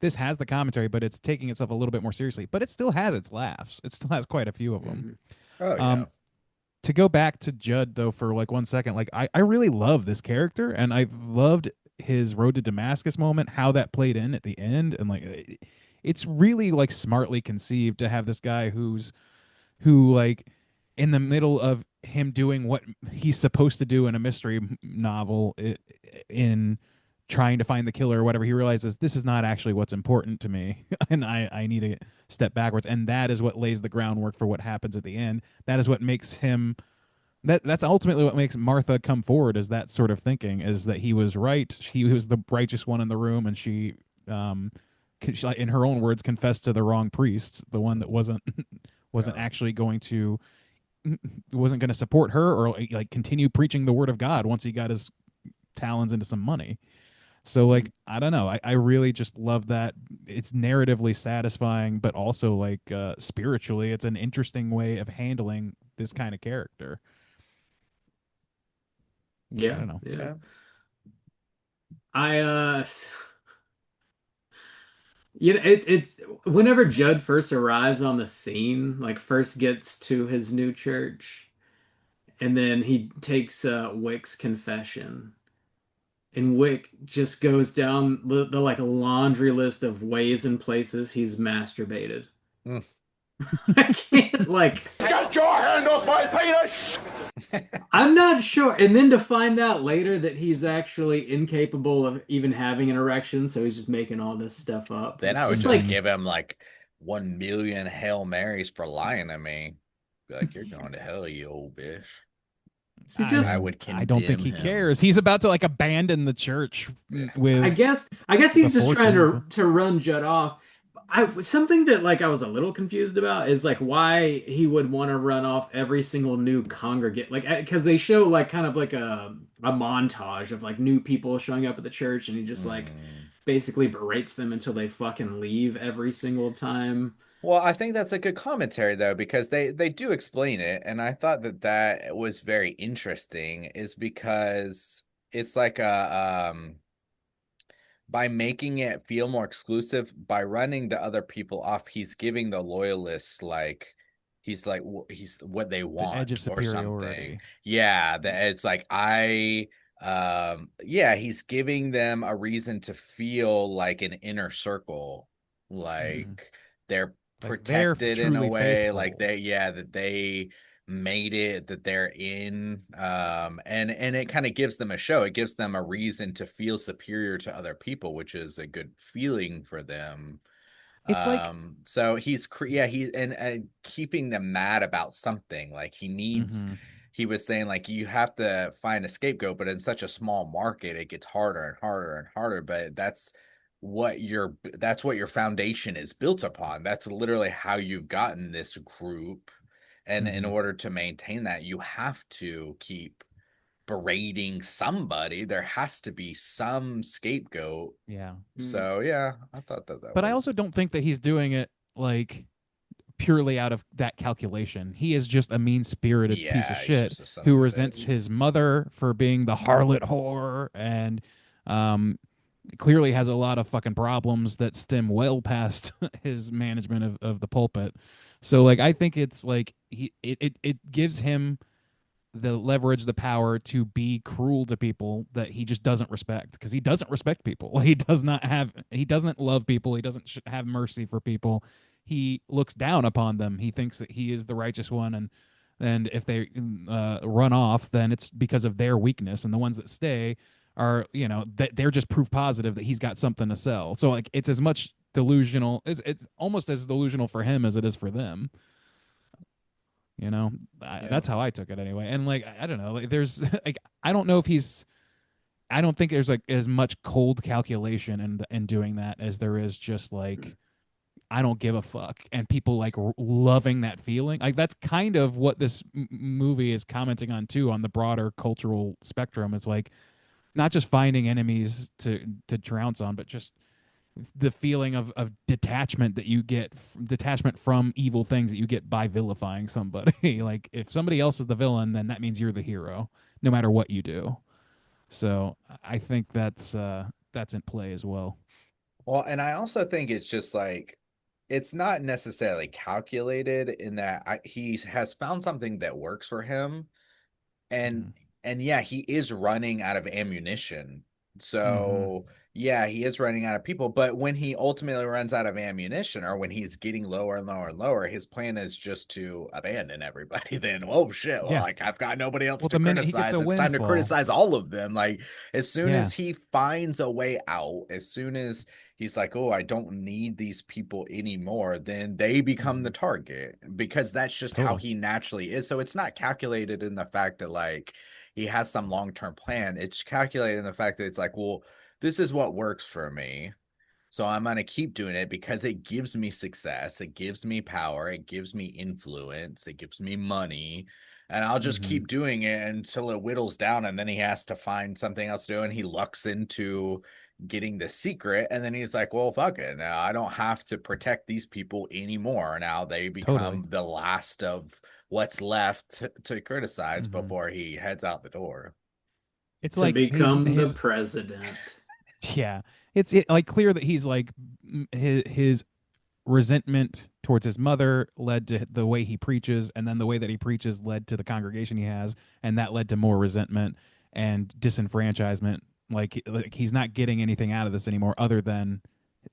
This has the commentary, but it's taking itself a little bit more seriously. But it still has its laughs. It still has quite a few of them. Oh yeah. To go back to Judd though for like 1 second, like I really love this character, and I loved his Road to Damascus moment, how that played in at the end, and like it's really like smartly conceived to have this guy who like in the middle of him doing what he's supposed to do in a mystery novel in trying to find the killer or whatever, he realizes this is not actually what's important to me, and I need to step backwards. And that is what lays the groundwork for what happens at the end. That is what makes him. That's ultimately what makes Martha come forward, is that sort of thinking, is that he was right. He was the righteous one in the room, and she, in her own words, confessed to the wrong priest, the one that wasn't actually going to support her or like continue preaching the word of God once he got his talons into some money. So like, I don't know. I really just love that. It's narratively satisfying, but also like spiritually, it's an interesting way of handling this kind of character. Yeah, I don't know. Yeah. I it's whenever Judd first arrives on the scene, like first gets to his new church, and then he takes Wick's confession. And Wick just goes down the like laundry list of ways and places he's masturbated. Mm. I can't like Get your hand off my penis! I'm not sure. And then to find out later that he's actually incapable of even having an erection, so he's just making all this stuff up. Then It's I would just just like give him like 1,000,000 Hail Marys for lying to me. Be like, you're going to hell, you old bitch. he just I would I don't think condemn he him. cares. He's about to like abandon the church with. I guess he's the just trying fortunes. to run Judd off. Something that like I was a little confused about is like why he would want to run off every single new congregant, like because they show like kind of like a montage of like new people showing up at the church, and he just like basically berates them until they fucking leave every single time. Well, I think that's a good commentary though, because they do explain it, and I thought that was very interesting. Is because it's like a by making it feel more exclusive, by running the other people off, he's giving the loyalists like he's what they The edge of want or something. superiority. Yeah, it's like yeah, he's giving them a reason to feel like an inner circle, like they're Like, they're protected in a truly way, like faithful. that they made it, that they're in, and it kind of gives them a show. It gives them a reason to feel superior to other people, which is a good feeling for them. It's like So he's yeah, he's and keeping them mad about something. Like he was saying like you have to find a scapegoat, but in such a small market it gets harder and harder and harder. But that's what your foundation is built upon. That's literally how you've gotten this group. And in order to maintain that, you have to keep berating somebody. There has to be some scapegoat. Yeah. So yeah, I thought that But I was also don't think that he's doing it like purely out of that calculation. He is just a mean-spirited piece of he's shit just a son who of a resents bitch. his mother for being the harlot whore, and clearly has a lot of fucking problems that stem well past his management of the pulpit. So like, I think it's like it gives him the leverage, the power to be cruel to people that he just doesn't respect, because he doesn't respect people. He doesn't love people. He doesn't have mercy for people. He looks down upon them. He thinks that he is the righteous one, and if they run off, then it's because of their weakness, and the ones that stay are, they're just proof positive that he's got something to sell. So like, it's as much delusional, it's almost as delusional for him as it is for them. That's how I took it anyway. And like, I don't know, like there's like, I don't know if I don't think there's like as much cold calculation in doing that as there is just like, I don't give a fuck, and people like loving that feeling. Like, that's kind of what this movie is commenting on too, on the broader cultural spectrum. It's like not just finding enemies to trounce on, but just the feeling of detachment that you get, detachment from evil things that you get by vilifying somebody. Like, if somebody else is the villain, then that means you're the hero, no matter what you do. So I think that's in play as well. Well, and I also think it's just like it's not necessarily calculated in that he has found something that works for him, and yeah, he is running out of ammunition, So yeah, he is running out of people, but when he ultimately runs out of ammunition, or when he's getting lower and lower and lower, his plan is just to abandon everybody. Then, oh shit, well, Yeah. like I've got nobody else Well, to the minute he gets criticize. a It's time to windfall. criticize all of them. Like as soon Yeah. as he finds a way out, as soon as he's like, oh, I don't need these people anymore, then they become the target, because that's just how Totally. he naturally is. So it's not calculated in the fact that like he has some long-term plan. It's calculated in the fact that it's like, well, this is what works for me. So I'm going to keep doing it because it gives me success. It gives me power. It gives me influence. It gives me money. And I'll just keep doing it until it whittles down. And then he has to find something else to do. And he lucks into getting the secret. And then he's like, well, fuck it. Now I don't have to protect these people anymore. Now they become Totally. the last of what's left to criticize Mhm. before he heads out the door. It's To like become the his president. yeah. It's like clear that he's like his resentment towards his mother led to the way he preaches, and then the way that he preaches led to the congregation he has, and that led to more resentment and disenfranchisement. Like he's not getting anything out of this anymore other than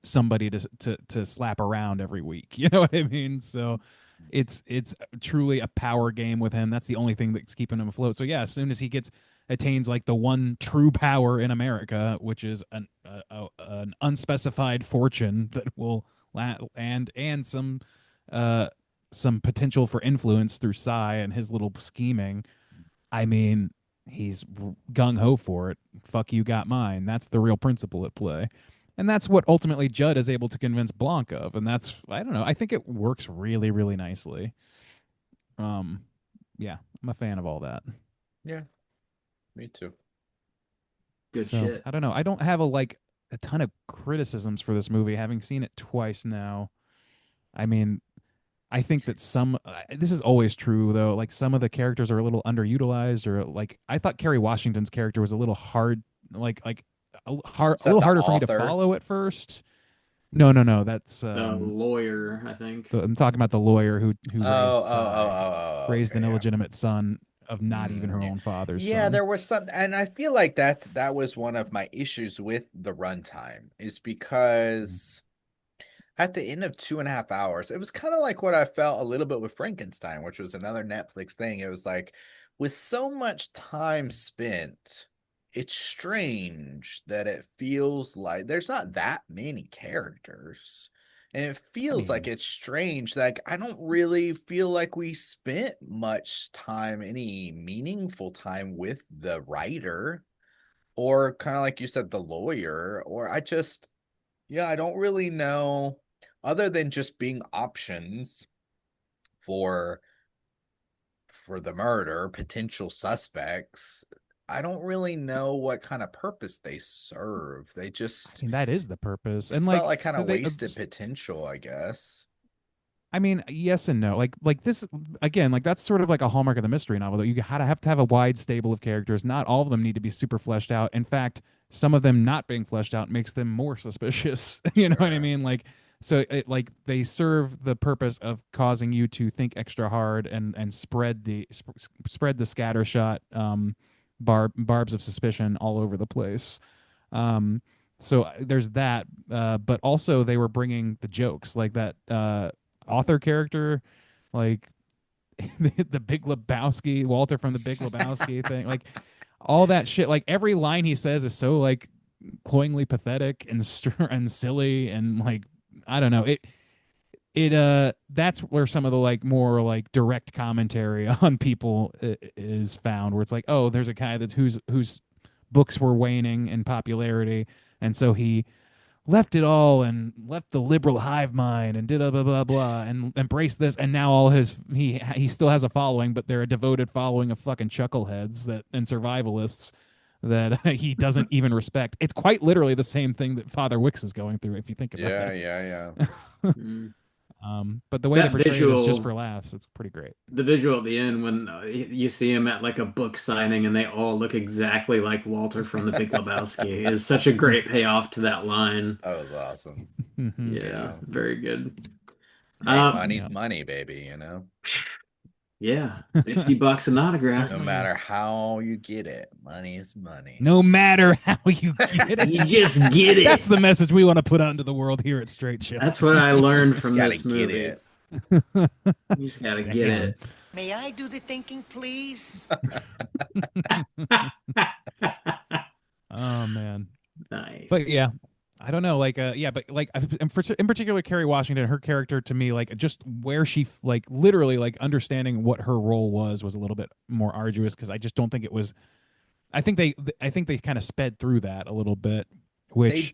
somebody to slap around every week. You know what I mean? So it's truly a power game with him. That's the only thing that's keeping him afloat. So yeah, as soon as he attains like the one true power in America, which is an unspecified fortune that will and some potential for influence through Psy and his little scheming. I mean, he's gung ho for it. Fuck you, got mine. That's the real principle at play. And that's what ultimately Judd is able to convince Blanc of. And that's, I don't know, I think it works really, really nicely. Um, yeah, I'm a fan of all that. Yeah, me too. Good So shit. I don't know. I don't have a ton of criticisms for this movie, having seen it twice now. I mean, I think that this is always true though. Like some of the characters are a little underutilized, or like I thought Kerry Washington's character was a little hard, like Is a that little the harder for me to author? follow at first. No, no, no. That's The lawyer, I think. I'm talking about the lawyer who Oh, raised oh, oh, Psy, oh, oh, raised okay, an yeah. illegitimate son of not even her Yeah. own father's Yeah, son. there was some, and I feel like that was one of my issues with the runtime, is because at the end of 2.5 hours, it was kind of like what I felt a little bit with Frankenstein, which was another Netflix thing. It was like, with so much time spent, it's strange that it feels like there's not that many characters. And it I feels like mean, it's strange. Like, I don't really feel like we spent much time, any meaningful time with the writer, or kind of like you said, the lawyer, or yeah, I don't really know, other than just being options for the murder, potential suspects. I don't really know what kind of purpose they serve. They I just mean that is the purpose, and felt like like kind of they wasted potential, I guess. I mean, yes and no. Like this again, like that's sort of like a hallmark of the mystery novel. Though you gotta have to have a wide stable of characters. Not all of them need to be super fleshed out. In fact, some of them not being fleshed out makes them more suspicious. You know what I Sure. mean? Like so, like they serve the purpose of causing you to think extra hard and spread the scattershot barbs of suspicion all over the place. Um, so there's that, but also they were bringing the jokes like that. Author character, like the Big Lebowski, Walter from the Big Lebowski thing, like all that shit. Like every line he says is so like cloyingly pathetic and silly and like I don't know that's where some of the like more like direct commentary on people is found, where it's like, oh, there's a guy that's whose books were waning in popularity, and so he left it all and left the liberal hive mind and did a blah blah blah and embraced this, and now all he still has a following, but they're a devoted following of fucking chuckleheads that and survivalists that he doesn't even respect. It's quite literally the same thing that Father Wicks is going through if you think about Yeah, it. yeah, Mm. But the way they That portray it is just visual, for laughs. It's pretty great. the visual at the end when you see him at like a book signing and they all look exactly like Walter from The Big Lebowski is such a great payoff to that line. that was awesome. Mhm. Yeah, Yeah. very good. Hey, Uh, money's Yeah. money, baby, Yeah, $50 an autograph. No matter how you get it, money is money. No matter how you get it. You just get it. That's the message we want to put out into the world here at Straight Show. That's what I learned Just from gotta this get movie. it. You just gotta get Damn. it. May I do the thinking, please? Oh man. Nice. But yeah, I don't know. Like, yeah, but like, in particular, Kerry Washington, her character to me, like, just where she, like, literally, like, understanding what her role was a little bit more arduous because I just don't think it was. I think they kind of sped through that a little bit, which,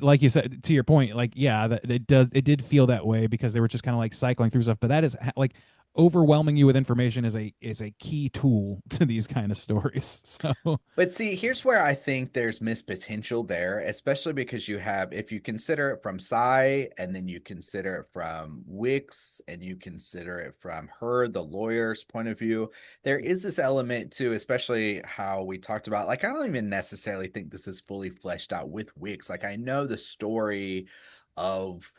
like you said, to your point, like, yeah, that it did feel that way because they were just kind of like cycling through stuff. But that is like overwhelming you with information is a key tool to these kind of stories. So, But see, here's where I think there's missed potential there, especially because you have, if you consider it from Psy, and then you consider it from Wix, and you consider it from her, the lawyer's point of view, there is this element too, especially how we talked about, like, I don't even necessarily think this is fully fleshed out with Wix. Like, I know the story of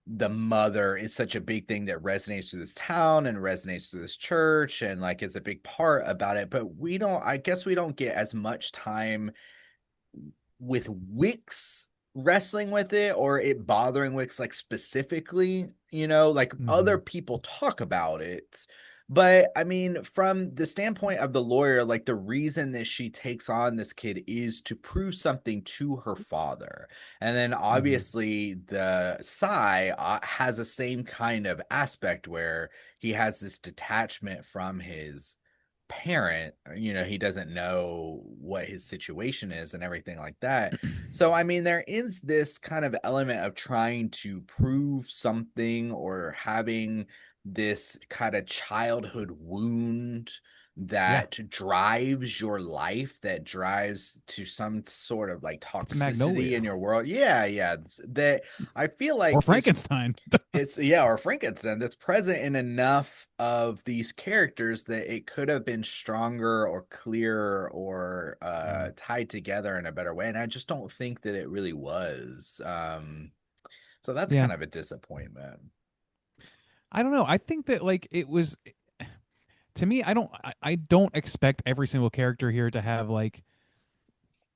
the mother is such a big thing that resonates through this town and resonates through this church, and like it's a big part about it, but I guess we don't get as much time with Wix wrestling with it, or it bothering Wix like specifically, like other people talk about it. But I mean, from the standpoint of the lawyer, like the reason that she takes on this kid is to prove something to her father. And then obviously the Psy has the same kind of aspect where he has this detachment from his parent. He doesn't know what his situation is and everything like that. So I mean, there is this kind of element of trying to prove something, or having this kind of childhood wound that drives your life, that drives to some sort of like toxicity Magnolia. in your world. Yeah, that I feel like or Frankenstein. or Frankenstein, that's present in enough of these characters that it could have been stronger or clearer or tied together in a better way, and I just don't think that it really was. So that's Yeah. kind of a disappointment. I don't know. I think that like it was to me. I don't expect every single character here to have like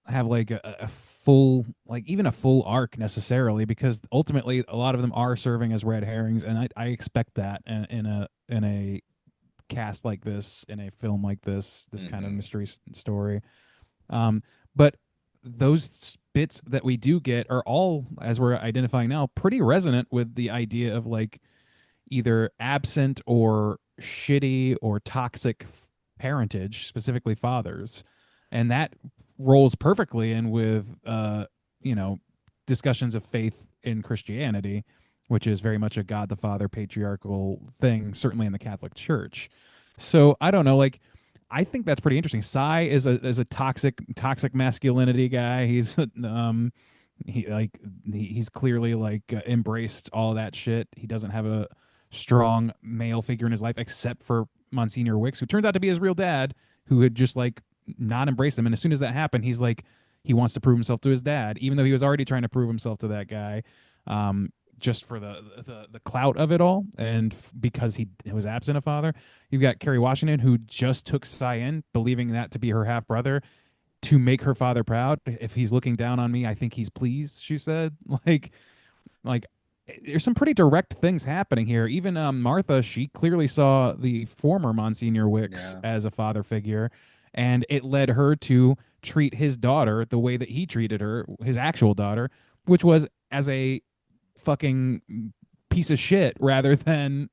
a full, like even a full arc necessarily, because ultimately a lot of them are serving as red herrings, and I expect that in a cast like this, in a film like this kind of mystery story. But those bits that we do get are all, as we're identifying now, pretty resonant with the idea of like either absent or shitty or toxic parentage, specifically fathers, and that rolls perfectly in with discussions of faith in Christianity, which is very much a God the Father patriarchal thing, certainly in the Catholic Church. So I don't know, like I think that's pretty interesting. Psy is a toxic masculinity guy. He's he's clearly like embraced all that shit. He doesn't have a strong male figure in his life except for Monsignor Wicks, who turns out to be his real dad, who had just like not embraced him. And as soon as that happened, he's like he wants to prove himself to his dad, even though he was already trying to prove himself to that guy, just for the clout of it all, and because he was absent a father. You've got Kerry Washington, who just took Psy in, believing that to be her half brother, to make her father proud. If he's looking down on me, I think he's pleased, she said. Like there's some pretty direct things happening here. Even Martha, she clearly saw the former Monsignor Wicks as a father figure, and it led her to treat his daughter the way that he treated her, his actual daughter, which was as a fucking piece of shit rather than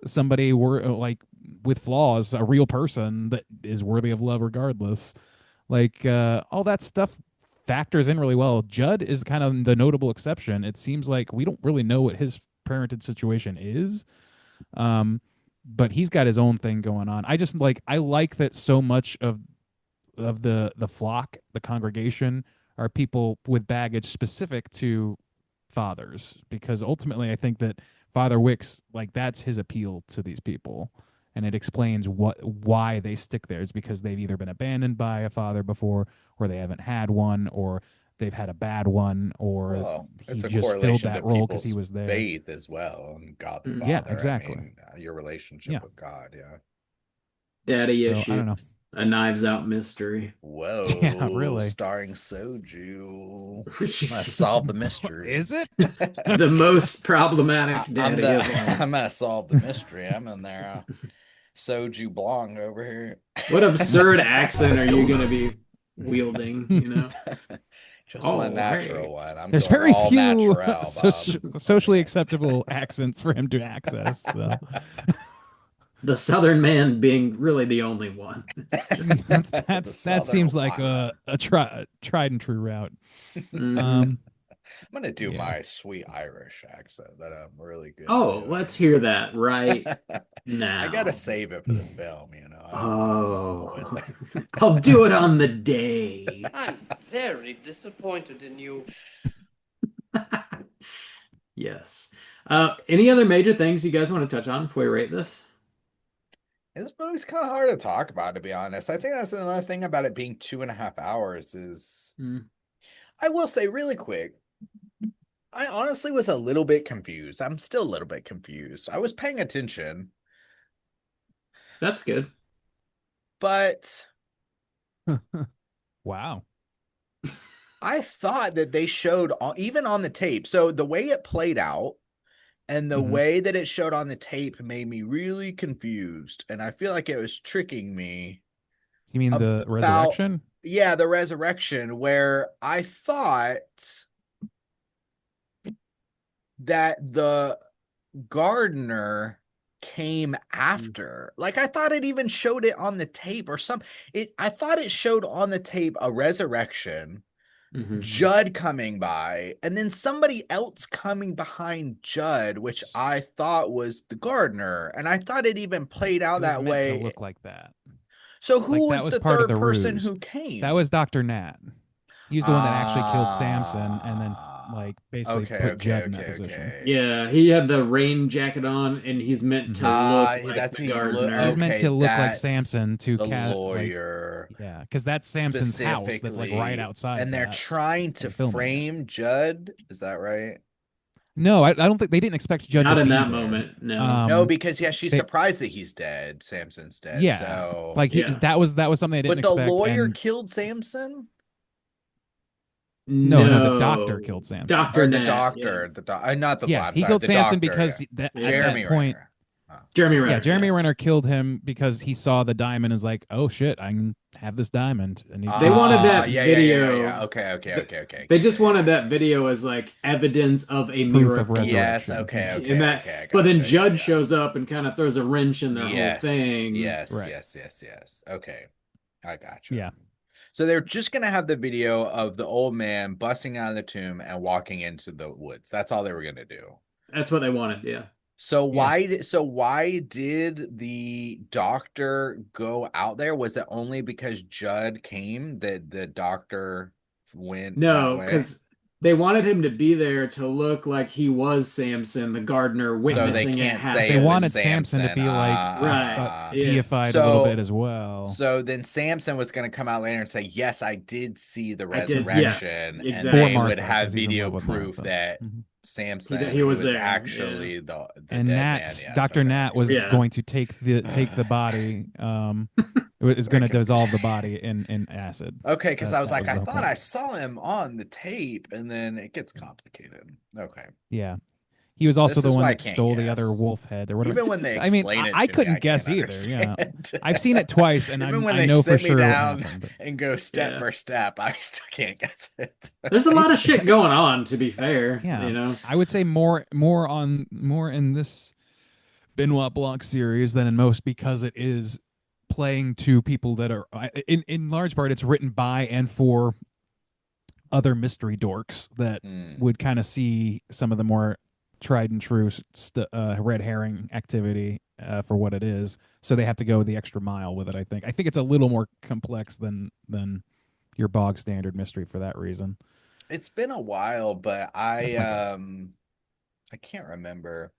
somebody like with flaws, a real person that is worthy of love regardless. Like all that stuff factors in really well. Judd is kind of the notable exception. It seems like we don't really know what his parented situation is, but he's got his own thing going on. I like that so much of the flock, the congregation, are people with baggage specific to fathers, because ultimately I think that Father Wicks, like that's his appeal to these people, and it explains why they stick there. Is because they've either been abandoned by a father before, or they haven't had one, or they've had a bad one, or Well, he it's a just filled correlation that to role because he people's was there. faith as well, and God the Mm. Father. Yeah, exactly. I mean, your relationship Yeah. with God. Yeah. Daddy So, issues. I don't know. A Knives Out mystery. Whoa. Yeah, really. Starring Soju. I solved the mystery. Is it? The most problematic I'm daddy the. of all. I'm gonna solve the mystery. I'm in there. Soju Blanc over here. What absurd accent are you going to be wielding? You know. Just my Oh, natural hey. one. I'm There's going very all few natural, Bob. socially acceptable accents for him to access. So. The Southern man being really the only one. It's just, that Southern seems like white a tried and true route. Mhm. I'm gonna do Yeah. my sweet Irish accent that I'm really good. Oh, doing. let's hear that right now. I gotta save it for the film, you know. I don't Oh, wanna spoil it. I'll do it on the day. I'm very disappointed in you. Yes. Any other major things you guys want to touch on before we rate this? This movie's kind of hard to talk about, to be honest. I think that's another thing about it being 2.5 hours is I will say really quick, I honestly was a little bit confused. I'm still a little bit confused. I was paying attention, That's good. but Wow. I thought that they showed even on the tape. So the way it played out and the way that it showed on the tape made me really confused. And I feel like it was tricking me. You mean the resurrection? Yeah, the resurrection, where I thought that the gardener came after. Like I thought it even showed it on the tape or some. I thought it showed on the tape a resurrection. Judd coming by, and then somebody else coming behind Judd, which I thought was the gardener, and I thought it even played out It was that meant way. to look like that. So who Like, that was was the part of third the person ruse. who came? That was Dr. Nat. He was the one that actually killed Samson and then like basically put Judd in that position. Yeah, he had the rain jacket on, and he's meant to look like that's the he's gardener. He's meant to look like that's Samson to the cat lawyer. Like, yeah, because that's Samson's house that's like right outside. And they're that, trying to filming it. frame Judd. Is that right? No, I don't think they didn't expect Judd Not to in be that there. moment. No. No, because she's surprised that he's dead. Samson's dead. Yeah, so like that was something they didn't But expect. the lawyer and- killed Samson. No, the doctor killed Samson. Or the doctor, not the yeah, I'm he sorry, killed the Samson doctor, because yeah. at Jeremy that point, Renner. Jeremy Renner. Yeah, Jeremy Renner killed him because he saw the diamond and is like, "Oh shit, I can have this diamond." And They wanted that video. Yeah. Okay. They just wanted that video as like evidence of a miracle. Yes. Okay. And that, but then Judd shows up and kind of throws a wrench in their whole thing. Yes. Right. Yes. Okay, I got you. Yeah. So they're just gonna have the video of the old man busting out of the tomb and walking into the woods. That's all they were gonna do. That's what they wanted. Yeah. So why did the doctor go out there? Was it only because Judd came that the doctor went? No, because they wanted him to be there to look like he was Samson, the gardener, witnessing it. They wanted Samson to be like deified a little bit as well. So then Samson was going to come out later and say, "Yes, I did see the resurrection," exactly. and they Martha, would have 'cause he's in video love with proof Martha. that Mhm. Samson he was there, actually the and dead Nat's man. Dr. Nat was going to take the body. Is going to dissolve the body in acid. Okay, because I was like, I the thought point. I saw him on the tape, and then it gets complicated. Okay. Yeah. He was also This the is one why I that can't stole the guess. other wolf head or whatever. Even when they I mean, explain it I to me, couldn't I guess can't either. Yeah, understand. I've seen it twice, and Even when I they know for sit me sure what down happened. and go step for step, I still can't guess it. There's a lot of shit going on, to be fair. Yeah, you know, I would say more in this Benoit Blanc series than in most, because it is playing to people that are in large part it's written by and for other mystery dorks that would kind of see some of the more tried and true red herring activity for what it is, so they have to go the extra mile with it. I think it's a little more complex than your bog standard mystery for that reason. It's been a while, but I can't remember.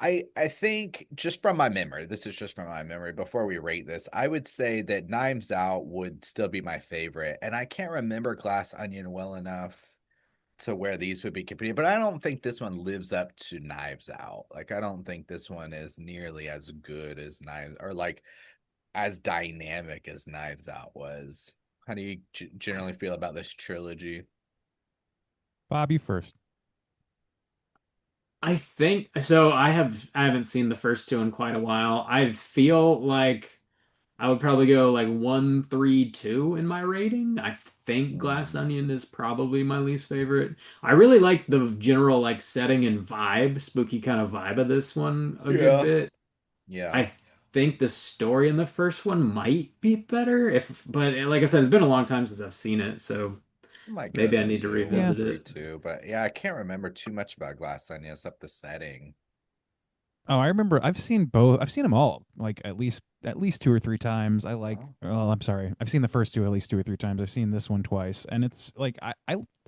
I think just from my memory, this is just from my memory, before we rate this, I would say that Knives Out would still be my favorite. And I can't remember Glass Onion well enough to where these would be competing, but I don't think this one lives up to Knives Out. Like, I don't think this one is nearly as good as Knives, or like as dynamic as Knives Out was. How do you generally feel about this trilogy? Bob, you first. I think so. I haven't seen the first two in quite a while. I feel like I would probably go like 1, 3, 2 in my rating. I think Glass Onion is probably my least favorite. I really like the general like setting and vibe, spooky kind of vibe of this one a good Yeah. bit. Yeah. I think the story in the first one might be better but like I said, it's been a long time since I've seen it, so Might go maybe I then need to too. One, revisit three, it. two. But yeah, I can't remember too much about Glass Onion except the setting. Oh, I remember. I've seen both. I've seen them all, like at least 2 or 3 times. I like. Oh. Oh, I'm sorry. I've seen the first two at least 2 or 3 times. I've seen this one twice, and it's like I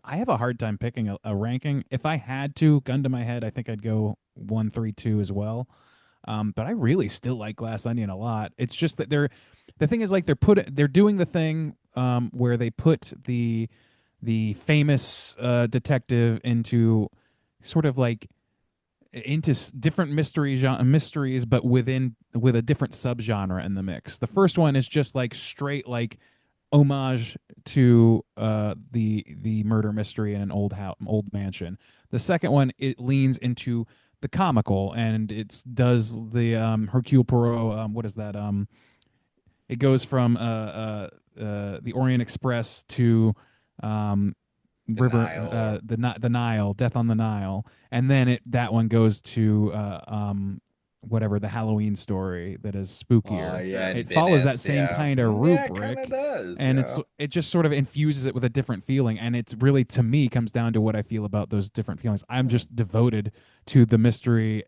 have a hard time picking a ranking. If I had to, gun to my head, I think I'd go 1, 3, 2 as well. But I really still like Glass Onion a lot. It's just that the thing is like they're doing the thing where they put the famous detective into sort of like into different mysteries, but with a different subgenre in the mix. The first one is just like straight like homage to the murder mystery in an old mansion. The second one, it leans into the comical, and it does the Hercule Poirot. What is that? It goes from the Orient Express to um, The River Nile. the Nile, Death on the Nile, and then that one goes to whatever the Halloween story that is spookier. Yeah, in It follows that Venice. same Yeah. kind of Yeah, it kind of rubric, does. and Yeah. it just sort of infuses it with a different feeling, and it's really, to me, comes down to what I feel about those different feelings. I'm just devoted to the mystery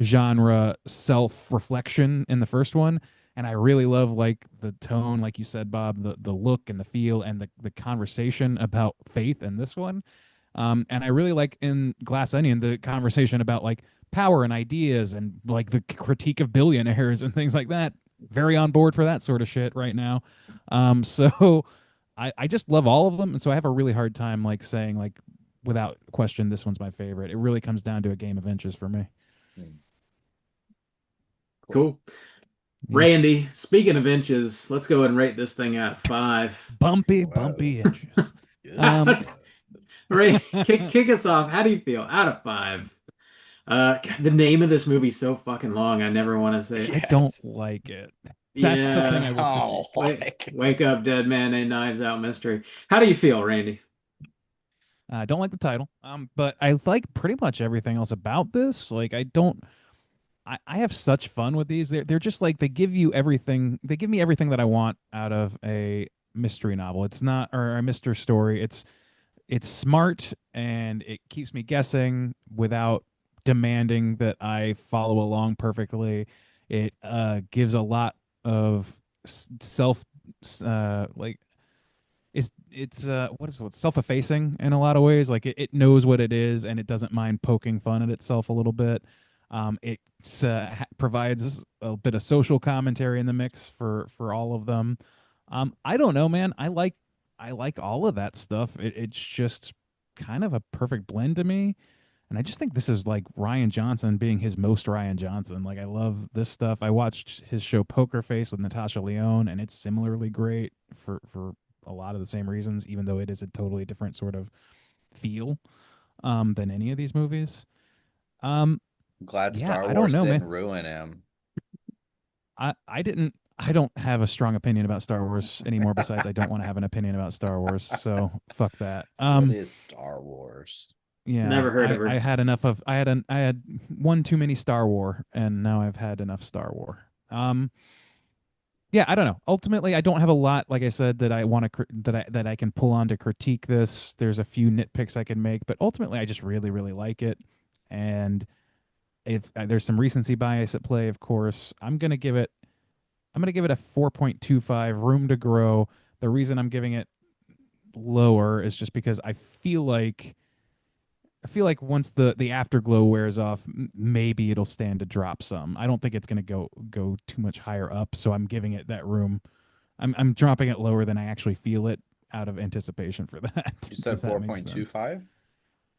genre self-reflection in the first one, and I really love like the tone, like you said, Bob, the look and the feel and the conversation about faith in this one. And I really like in Glass Onion the conversation about like power and ideas and like the critique of billionaires and things like that. Very on board for that sort of shit right now. So I just love all of them, and so I have a really hard time like saying like without question this one's my favorite. It really comes down to a game of inches for me. Cool. Yeah. Randy, speaking of inches, let's go ahead and rate this thing out of 5. Bumpy inches. Ray, kick us off. How do you feel? Out of 5. The name of this movie's so fucking long. I never want to say it. I don't like it. That's the thing I will critique. Wake up, dead man, a Knives Out mystery. How do you feel, Randy? I don't like the title. But I like pretty much everything else about this. Like I have such fun with these. They're just like they give you everything. They give me everything that I want out of a mystery novel. It's not or a mystery story. It's smart and it keeps me guessing without demanding that I follow along perfectly. It gives a lot of self like it's what is it, self-effacing in a lot of ways. Like it knows what it is and it doesn't mind poking fun at itself a little bit. It provides a bit of social commentary in the mix for all of them. I don't know, man. I like all of that stuff. It's just kind of a perfect blend to me. And I just think this is like Ryan Johnson being his most Ryan Johnson. Like I love this stuff. I watched his show Poker Face with Natasha Lyonne, and it's similarly great for a lot of the same reasons, even though it is a totally different sort of feel than any of these movies. Glad Yeah, Star I don't Wars know, didn't man. ruin him. I don't have a strong opinion about Star Wars anymore. Besides, I don't want to have an opinion about Star Wars. So fuck that. What is Star Wars? Yeah, Never heard of her. I had enough of. I had one too many Star War, and now I've had enough Star War. Yeah, I don't know. Ultimately, I don't have a lot, like I said, that I want to that I can pull on to critique this. There's a few nitpicks I can make, but ultimately, I just really, really like it. And if there's some recency bias at play, of course, I'm gonna give it a 4.25, room to grow. The reason I'm giving it lower is just because I feel like I feel like once the afterglow wears off, maybe it'll stand to drop some. I don't think it's going to go too much higher up, so I'm giving it that room. I'm dropping it lower than I actually feel it out of anticipation for that. You said if that makes sense. 4.25?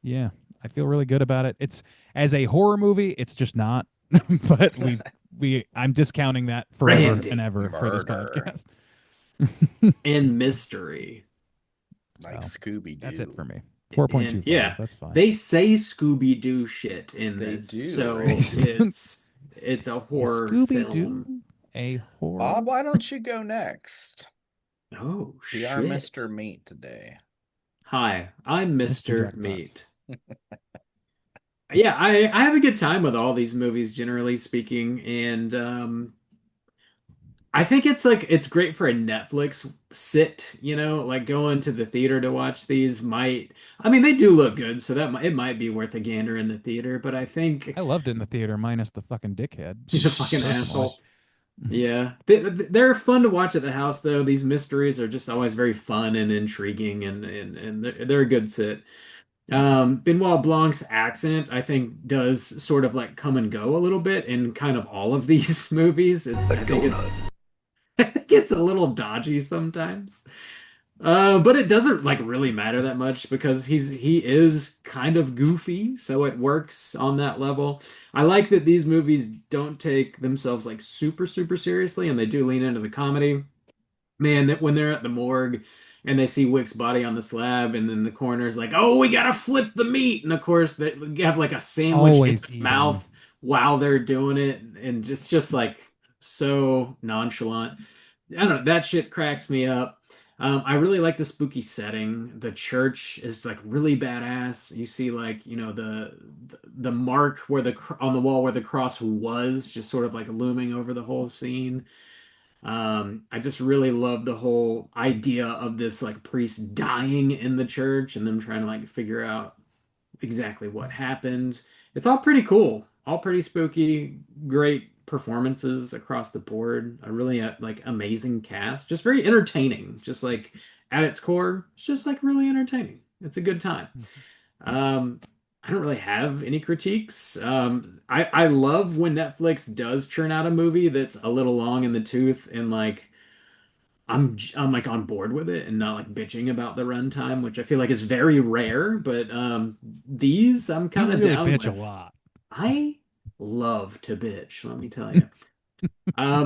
Yeah, I feel really good about it. It's as a horror movie, it's just not. But I'm discounting that forever Randy. and ever for this Murder. podcast. And mystery. Like So, Scooby-Doo. That's it for me. 4.25. And, yeah, That's fine. They say Scooby Doo shit in They this, do, so right? it's a horror Scooby film. Doo, a horror. Bob, why don't you go next? Oh Be shit! our Mr. Meat today. Hi, I'm Mr. Jackpot. Meat. Yeah, I have a good time with all these movies, generally speaking, and I think it's great for a Netflix sit, like going to the theater to watch these I mean, they do look good, so it might be worth a gander in the theater, but I think I loved it in the theater, minus the fucking dickhead. the fucking Personally. asshole. Yeah, they're fun to watch at the house though. These mysteries are just always very fun and intriguing, and they're a good sit. Benoit Blanc's accent, I think, does sort of like come and go a little bit in kind of all of these movies. I think it's a little dodgy sometimes. But it doesn't like really matter that much because he is kind of goofy, so it works on that level. I like that these movies don't take themselves like super, super seriously, and they do lean into the comedy. Man, that when they're at the morgue and they see Wick's body on the slab, and then the coroner's like, "Oh, we gotta flip the meat," and of course they have like a sandwich Always in their eating. mouth while they're doing it, and just like so nonchalant. I don't know, that shit cracks me up. I really like the spooky setting. The church is like really badass. You see like, the mark where on the wall where the cross was just sort of like looming over the whole scene. I just really love the whole idea of this like priest dying in the church and them trying to like figure out exactly what happened. It's all pretty cool, all pretty spooky, great performances across the board. A really like amazing cast, just very entertaining. Just like at its core, it's just like really entertaining. It's a good time. I don't really have any critiques. I love when Netflix does churn out a movie that's a little long in the tooth and like I'm like on board with it and not like bitching about the runtime, which I feel like is very rare. But these I'm You kind of really down bitch a with. lot. I love to bitch, let me tell you.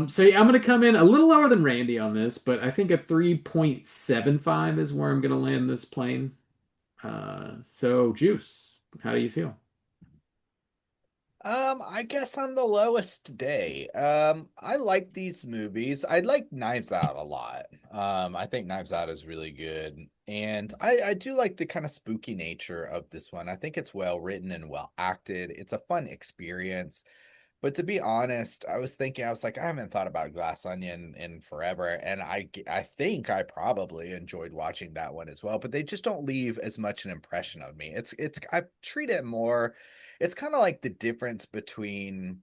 So yeah, I'm gonna come in a little lower than Randy on this, but I think a 3.75 is where I'm gonna land this plane. So Juice, how do you feel? I guess I'm the lowest today. I like these movies. I like Knives Out a lot. I think Knives Out is really good. And I do like the kind of spooky nature of this one. I think it's well written and well acted. It's a fun experience. But to be honest, I was like, I haven't thought about Glass Onion in forever, and I think I probably enjoyed watching that one as well. But they just don't leave as much an impression of me. I treat it more. It's kind of like the difference between.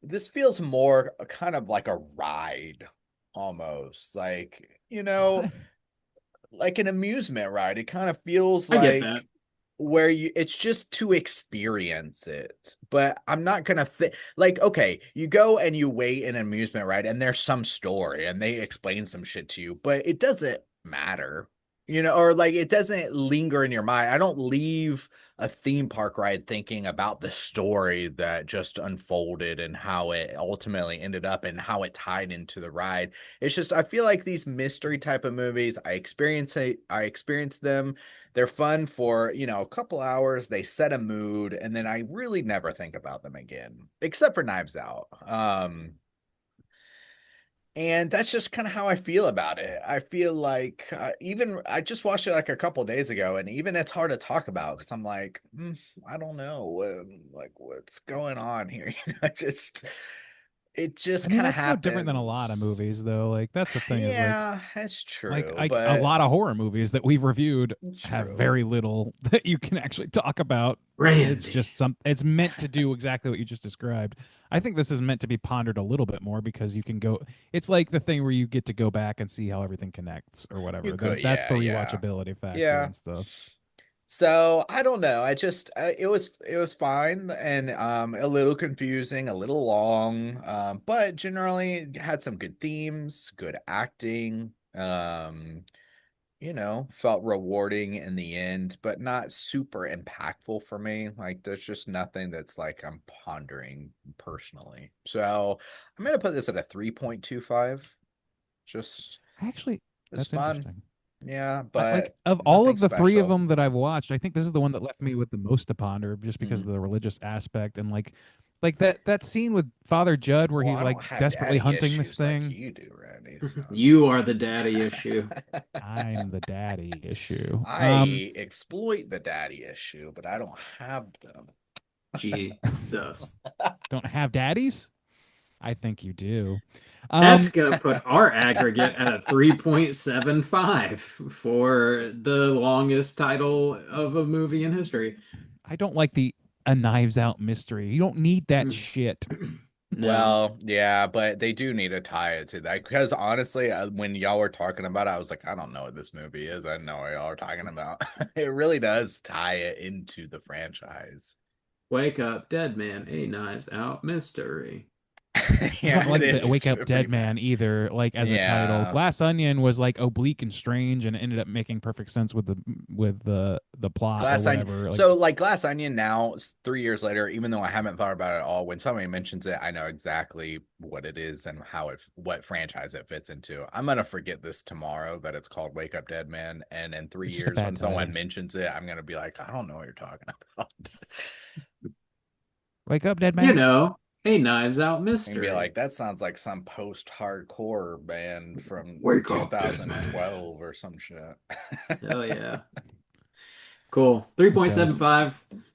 This feels more kind of like a ride, almost like like an amusement ride. It kind of feels I get like that. where it's just to experience it. But I'm not gonna like, okay, you go and you wait in an amusement ride and there's some story and they explain some shit to you, but it doesn't matter, or like it doesn't linger in your mind. I don't leave a theme park ride thinking about the story that just unfolded and how it ultimately ended up and how it tied into the ride. It's just, I feel like these mystery type of movies, I experience them. They're fun for, a couple hours. They set a mood, and then I really never think about them again, except for Knives Out. And that's just kind of how I feel about it. I feel like even I just watched it like a couple days ago, and even it's hard to talk about because I'm like, I don't know, like what's going on here. It just kind of that's happens. no different than a lot of movies, though. Like that's the thing. Yeah, that's true. But a lot of horror movies that we've reviewed have True. very little that you can actually talk about. Randy. It's just it's meant to do exactly what you just described. I think this is meant to be pondered a little bit more because you can go. It's like the thing where you get to go back and see how everything connects or whatever. You could, That's the yeah. rewatchability factor Yeah. and stuff. So I don't know. It was fine and a little confusing, a little long, but generally had some good themes, good acting. Felt rewarding in the end, but not super impactful for me. Like there's just nothing that's like I'm pondering personally. So I'm gonna put this at a 3.25. Just Actually, it's that's fun. interesting. Yeah, Like but of all nothing of the three of special. them that I've watched, I think this is the one that left me with the most to ponder, just because Mhm. of the religious aspect and like that scene with Father Judd where Well, he's I like don't have desperately daddy hunting this issues like thing. you do, Randy. You are the daddy issue. I'm the daddy issue. I exploit the daddy issue, but I don't have them. Jesus. Don't have daddies? I think you do. That's going to put our aggregate at a 3.75 for the longest title of a movie in history. I don't like the a Knives Out mystery. You don't need that Mm. shit. No. Well, yeah, but they do need to tie it to that because honestly, when y'all were talking about it, I was like, I don't know what this movie is. I don't know what y'all are talking about. It really does tie it into the franchise. Wake Up Dead Man, a Knives Out mystery. I Yeah, don't it like the is Wake Up pretty Dead bad. Man either, like as a title. Yeah. Glass Onion was like oblique and strange and it ended up making perfect sense with the plot or Glass Onion. whatever. Like So, like Glass Onion now, 3 years later, even though I haven't thought about it at all, when somebody mentions it, I know exactly what it is and what franchise it fits into. I'm gonna forget this tomorrow that it's called Wake Up Dead Man, and in three it's just a years, bad when someone title. mentions it, I'm gonna be like, I don't know what you're talking about. Wake Up Dead You Man. know, a Knives Out And be mystery. like, that sounds like some post-hardcore band from Wake up, Dead Man. 2012 or some shit. Hell yeah. Cool. It does. 3.75.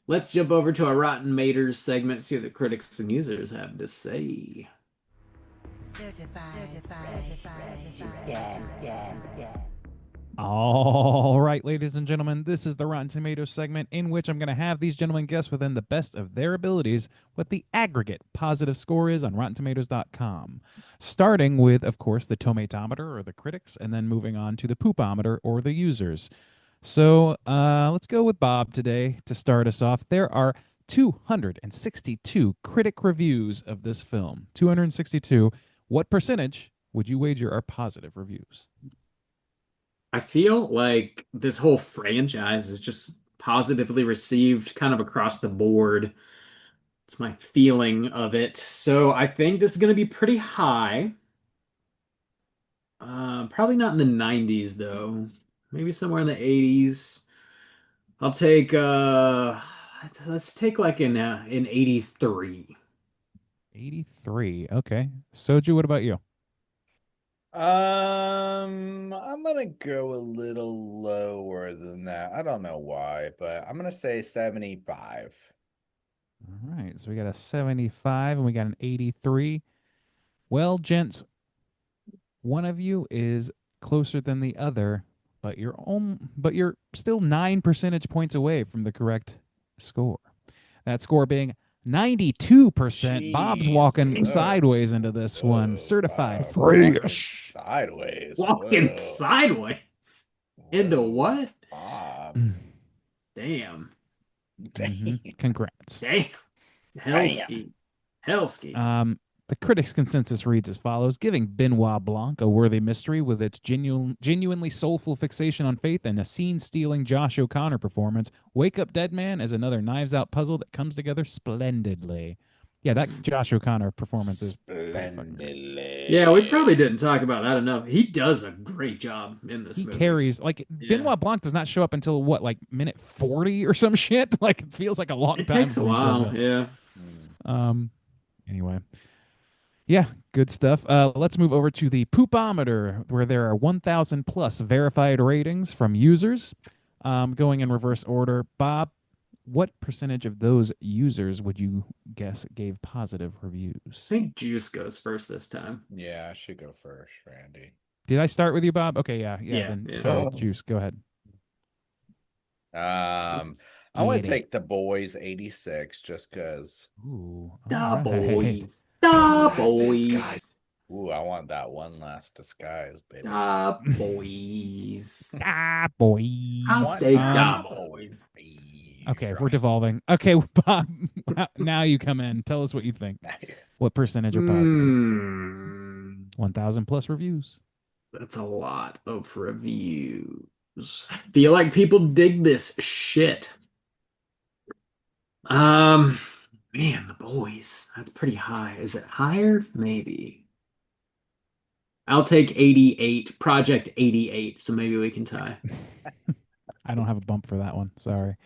Let's jump over to our Rotten Maters segment, see what the critics and users have to say. Certified fresh to death. All right, ladies and gentlemen, this is the Rotten Tomatoes segment in which I'm going to have these gentlemen guess within the best of their abilities what the aggregate positive score is on RottenTomatoes.com. Starting with, of course, the tomatometer or the critics, and then moving on to the poopometer or the users. So let's go with Bob today to start us off. There are 262 critic reviews of this film. 262. What percentage would you wager are positive reviews? I feel like this whole franchise is just positively received kind of across the board. It's my feeling of it. So I think this is going to be pretty high. Probably not in the 90s though. Maybe somewhere in the 80s. I'll take let's take like in 83. 83. Okay. Soju, what about you? I'm gonna go a little lower than that. I don't know why, but I'm gonna say 75. All right. So we got a 75 and we got an 83. Well, gents, one of you is closer than the other, but you're still 9 percentage points away from the correct score. That score being 92%. Bob's walking Jesus. sideways into this one. Whoa, Certified Bob, walking fresh. sideways. Walking Whoa. sideways. Into Whoa, what? Bob. Damn. Mhm. Congrats. Damn. Hellski. Hellski. The critics' consensus reads as follows, giving Benoit Blanc a worthy mystery with its genuinely soulful fixation on faith and a scene-stealing Josh O'Connor performance. Wake Up Dead Man is another Knives Out puzzle that comes together splendidly. Yeah, that Josh O'Connor performance is Splendidly. Yeah, we probably didn't talk about that enough. He does a great job in this he movie. carries like Yeah. Benoit Blanc does not show up until what, like minute 40 or some shit. Like it feels like a long It time. takes a before he shows while, up. yeah. Anyway. Yeah, good stuff. Let's move over to the poopometer, where there are 1,000 plus verified ratings from users. Going in reverse order, Bob, what percentage of those users would you guess gave positive reviews? I think Juice goes first this time. Yeah, I should go first, Randy. Did I start with you, Bob? Okay, yeah. Yeah. Sorry, Juice, go ahead. I want to take The Boys 86 just because. Ooh, The all right. boys. The boys. Ooh, I want that one last disguise, baby. Boys. Boy. I'll What? say Um, boys. Okay, we're devolving. Okay, Bob, now you come in. Tell us what you think. What percentage are positive? 1,000 plus reviews. That's a lot of reviews. I feel like people dig this shit. Man, the boys. That's pretty high. Is it higher? Maybe. I'll take 88. Project 88. So maybe we can tie. I don't have a bump for that one. Sorry.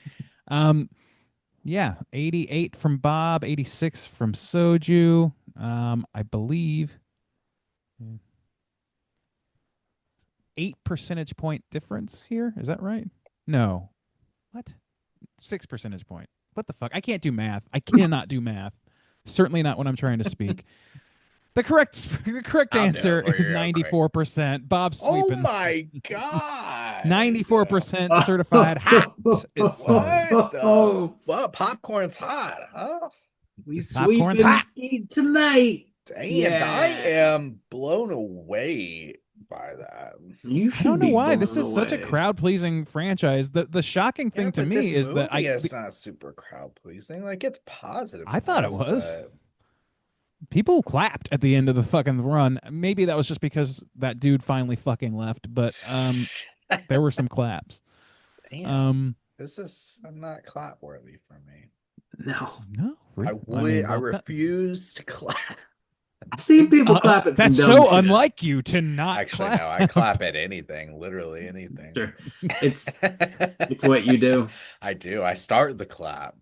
Yeah, 88 from Bob, 86 from Soju. I believe 8 percentage point difference here. Is that right? No. What? 6 percentage point. What the fuck? I can't do math. I cannot do math. Certainly not when I'm trying to speak. The correct I'll do it answer for you is real quick. 94%. Bob's Oh sweeping. my god! 94% certified hot. It's What the? What? Popcorn's hot, huh? We Popcorn's sweep and hot. ski tonight. Damn, Yeah. I am blown away by that. You I should don't know be why. This blown is such a away. crowd-pleasing franchise. The shocking thing to but me this is that movie is not super crowd pleasing. Like it's positive. I thought it enough, was. but- People clapped at the end of the fucking run. Maybe that was just because that dude finally fucking left, but there were some claps. Damn, this is not clap worthy for me. No. No, I refuse to clap. I've seen people clap at some that's dumb so shit. unlike you to not Actually, clap. no, I clap at anything, literally anything. Sure. It's what you do. I do. I start the clap.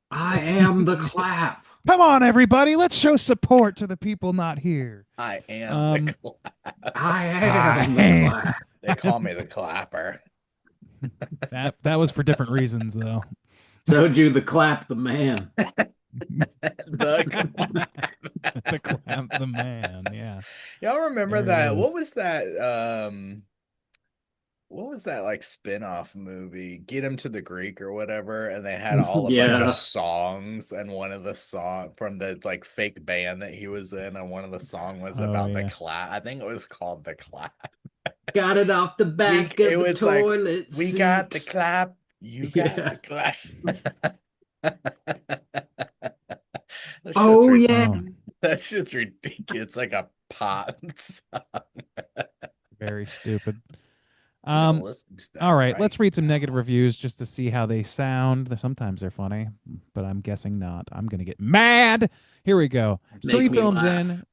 I am the clap. Come on, everybody, let's show support to the people not here. I am the clap. I am the clap. They call me the clapper. That was for different reasons, though. Soju the clap, the man. The clap. The clap, the man. Yeah. Y'all remember There it that? is. What was that? What was that like spin-off movie? Get Him to the Greek or whatever, and they had all a bunch Yeah. of songs, and one of the song from the like fake band that he was in, and one of the song was Oh, about yeah. the clap. I think it was called the clap. Got it off the back it of the was like, toilet we seat. got the clap, you got Yeah. the clap. That Oh, shit's yeah. That shit's ridiculous. It's like a pop song. Very stupid. Don't listen to that, All right, let's read some negative reviews just to see how they sound. Sometimes they're funny, but I'm guessing not. I'm gonna get mad. Here we go. Make Three me films laugh. in,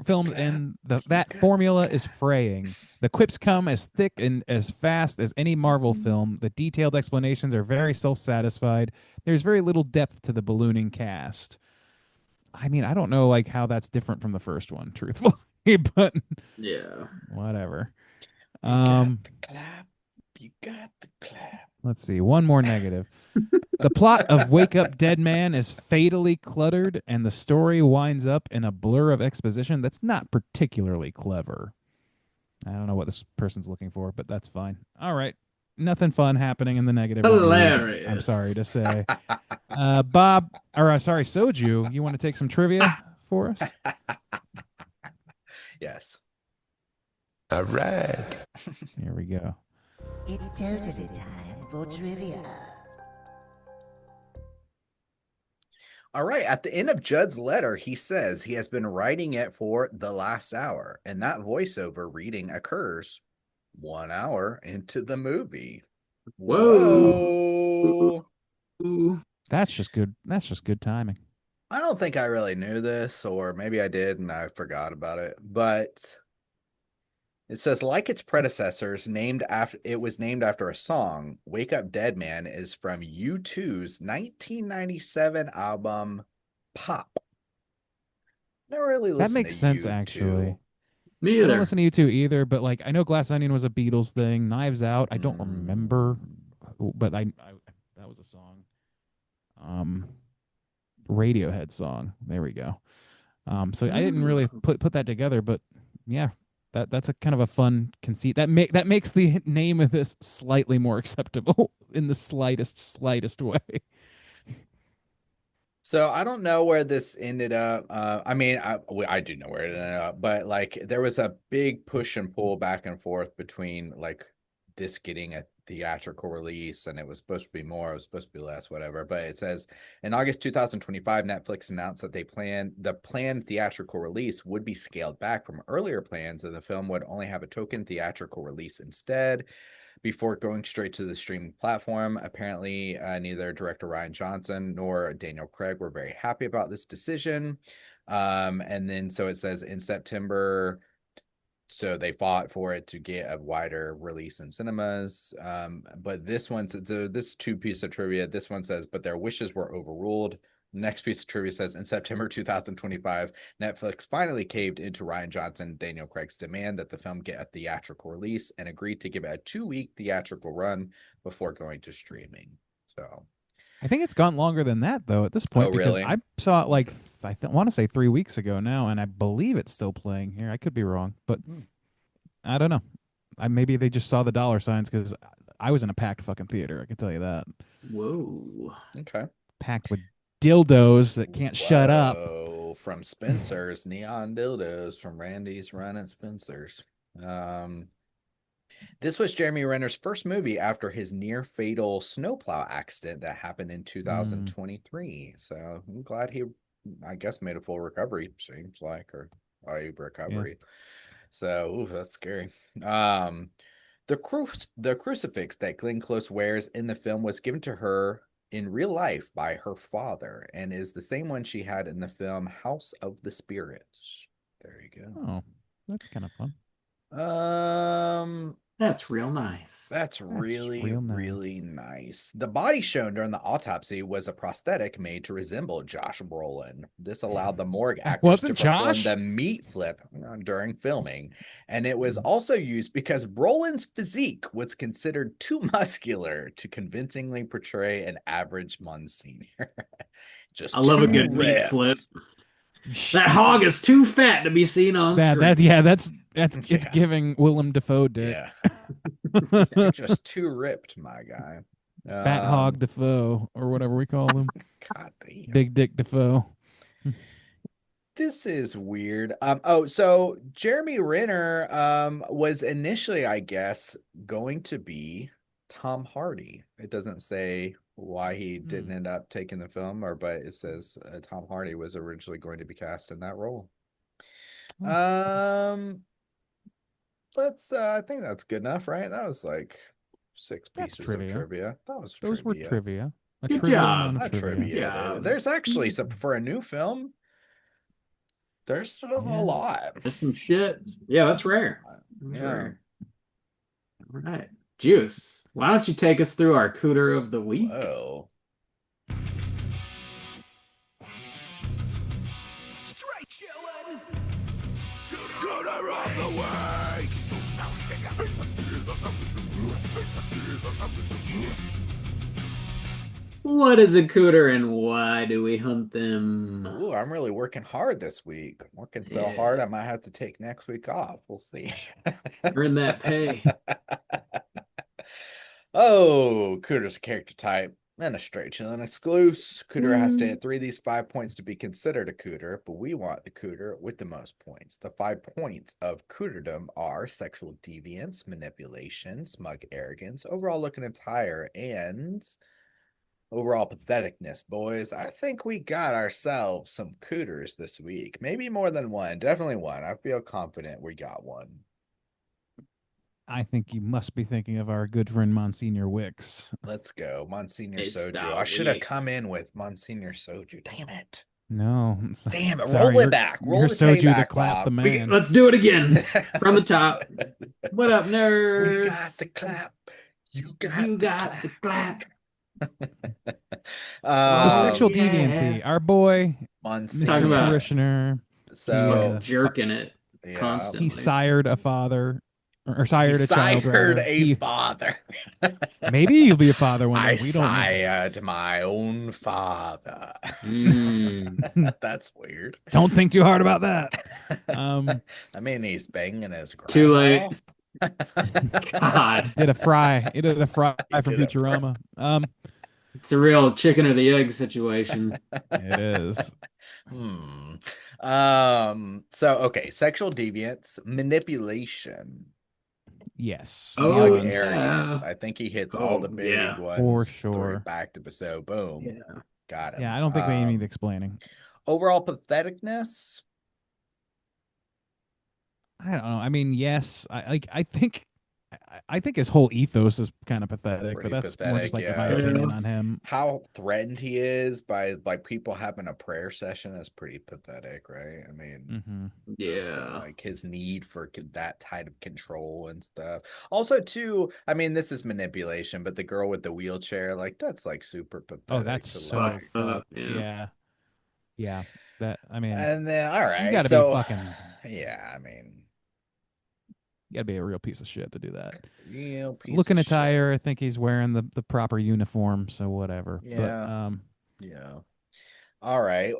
films in. That formula is fraying. The quips come as thick and as fast as any Marvel film. The detailed explanations are very self-satisfied. There's very little depth to the ballooning cast. I mean, I don't know like how that's different from the first one, truthfully, but Yeah. whatever. You got the clap. You got the clap. Let's see. One more negative. The plot of Wake Up Dead Man is fatally cluttered, and the story winds up in a blur of exposition that's not particularly clever. I don't know what this person's looking for, but that's fine. All right. Nothing fun happening in the negative. reviews, Hilarious. I'm sorry to say. Bob, or sorry, Soju, you want to take some trivia for us? Yes. All right. Here we go. It's totally time for trivia. All right. At the end of Judd's letter, he says he has been writing it for the last hour, and that voiceover reading occurs 1 hour into the movie. Whoa. That's just good. That's just good timing. I don't think I really knew this, or maybe I did and I forgot about it. But it says, like its predecessors, it was named after a song. Wake Up Dead Man is from U2's 1997 album Pop. Never really That listened makes to sense, U2. actually. Me I don't either. listen to U2 either, but like I know Glass Onion was a Beatles thing. Knives Out, I don't remember, but I that was a song. Radiohead song. There we go. So I didn't really put that together, but yeah, that's a kind of a fun conceit. That makes the name of this slightly more acceptable in the slightest way. So I don't know where this ended up. I mean, I do know where it ended up, but like there was a big push and pull back and forth between like this getting a theatrical release, and it was supposed to be more, it was supposed to be less, whatever. But it says in August 2025, Netflix announced that the planned theatrical release would be scaled back from earlier plans, and the film would only have a token theatrical release instead, before going straight to the streaming platform. Apparently, neither director Ryan Johnson nor Daniel Craig were very happy about this decision. And then, so it says in September, so they fought for it to get a wider release in cinemas. But this this two piece of trivia, this one says, but their wishes were overruled. Next piece of trivia says in September 2025, Netflix finally caved into Ryan Johnson and Daniel Craig's demand that the film get a theatrical release and agreed to give it a 2-week theatrical run before going to streaming. So I think it's gone longer than that though at this point, Oh, because really? I saw it like I want to say 3 weeks ago now, and I believe it's still playing here. I could be wrong, but I don't know. Maybe they just saw the dollar signs, because I was in a packed fucking theater. I can tell you that. Whoa. Okay. Packed with dildos that can't shut up. Whoa, from Spencer's, neon dildos from Randy's Run at Spencer's. This was Jeremy Renner's first movie after his near fatal snowplow accident that happened in 2023. So I'm glad he, I guess, made a full recovery, seems like, or a recovery. So, ooh, that's scary. The crucifix that Glenn Close wears in the film was given to her in real life by her father, and is the same one she had in the film House of the Spirits. There you go. Oh, that's kind of fun. That's real nice. That's really, real nice. really nice. The body shown during the autopsy was a prosthetic made to resemble Josh Brolin. This allowed the morgue actors Wasn't to perform Josh? the meat flip during filming. And it was also used because Brolin's physique was considered too muscular to convincingly portray an average Monsignor. Just I love a too good meat ripped. flip. That hog is too fat to be seen on screen. That's it's giving Willem Dafoe dick. Yeah. You're just too ripped, my guy. Fat hog Dafoe, or whatever we call him. God damn. Big Dick Dafoe. This is weird. So Jeremy Renner was initially, I guess, going to be Tom Hardy. It doesn't say why he didn't end up taking the film, but it says Tom Hardy was originally going to be cast in that role. I think that's good enough, right? That was like 6 That's pieces trivia. of trivia. That was Those were trivia. A Good trivial job. amount of Not trivia. trivia. Yeah. There's actually some for a new film. There's sort of a lot. There's some shit. Yeah, that's rare. That's Yeah. rare. All right. Juice, why don't you take us through our cooter of the week? Whoa. Straight chillin'. Cooter of the week. What is a cooter and why do we hunt them? Ooh, I'm really working hard this week. I'm working so Yeah. hard I might have to take next week off. We'll see. Earn that pay. Oh, Cooter's a character type and a straight chillin' exclusive. Cooter has to hit 3 of these 5 points to be considered a cooter, but we want the cooter with the most points. The 5 points of cooterdom are sexual deviance, manipulation, smug arrogance, overall look and attire, and overall patheticness, boys. I think we got ourselves some cooters this week. Maybe more than one. Definitely one. I feel confident we got one. I think you must be thinking of our good friend Monsignor Wicks. Let's go. Monsignor It's Soju. that I should have week. come in with Monsignor Soju. Damn it. No. Damn it. Sorry, Roll you're- it back. Roll you're the tape Soju to back, clap the Bob. man. Let's do it again. From the top. What up, nerds? We got the clap. You got You the got the clap. So Oh, sexual yeah. deviancy. Our boy, Talking Mr. about- Parishioner, So, Jerking it yeah. constantly. he sired a father, or sired He a child. sired rather. a He- father. Maybe he'll be a father one day. I We don't know. sired my own father. Mm. That's weird. Don't think too hard about that. I mean, he's banging his grandma. Too late. God. Did a fry. It did a fry He from did a fry. Futurama. It's a real chicken or the egg situation. It is. Hmm. So okay, sexual deviance, manipulation, Yes. Oh, smug yeah. arrogance. I think he hits all the Oh, big yeah. ones. For Three sure. back to so boom. Yeah. Got him. Yeah, I don't think they need explaining. Overall patheticness. I don't know. I mean, yes, I think his whole ethos is kind of pathetic, Pretty but that's more just like pathetic, my yeah. opinion on him. How threatened he is by like people having a prayer session is pretty pathetic, right? I mean, Hmm. just, Yeah. like his need for that type of control and stuff. Also, too, I mean, this is manipulation, but the girl with the wheelchair, like that's like super pathetic. Oh, that's to, so like... fucked, fucked. yeah. Yeah. Yeah. That I mean, And then, all right, you gotta so be fucking yeah, I mean, you gotta be a real piece of shit to do that. real piece Looking of at shit. Tyre, I think he's wearing the proper uniform, so whatever. Yeah. But Yeah. All right.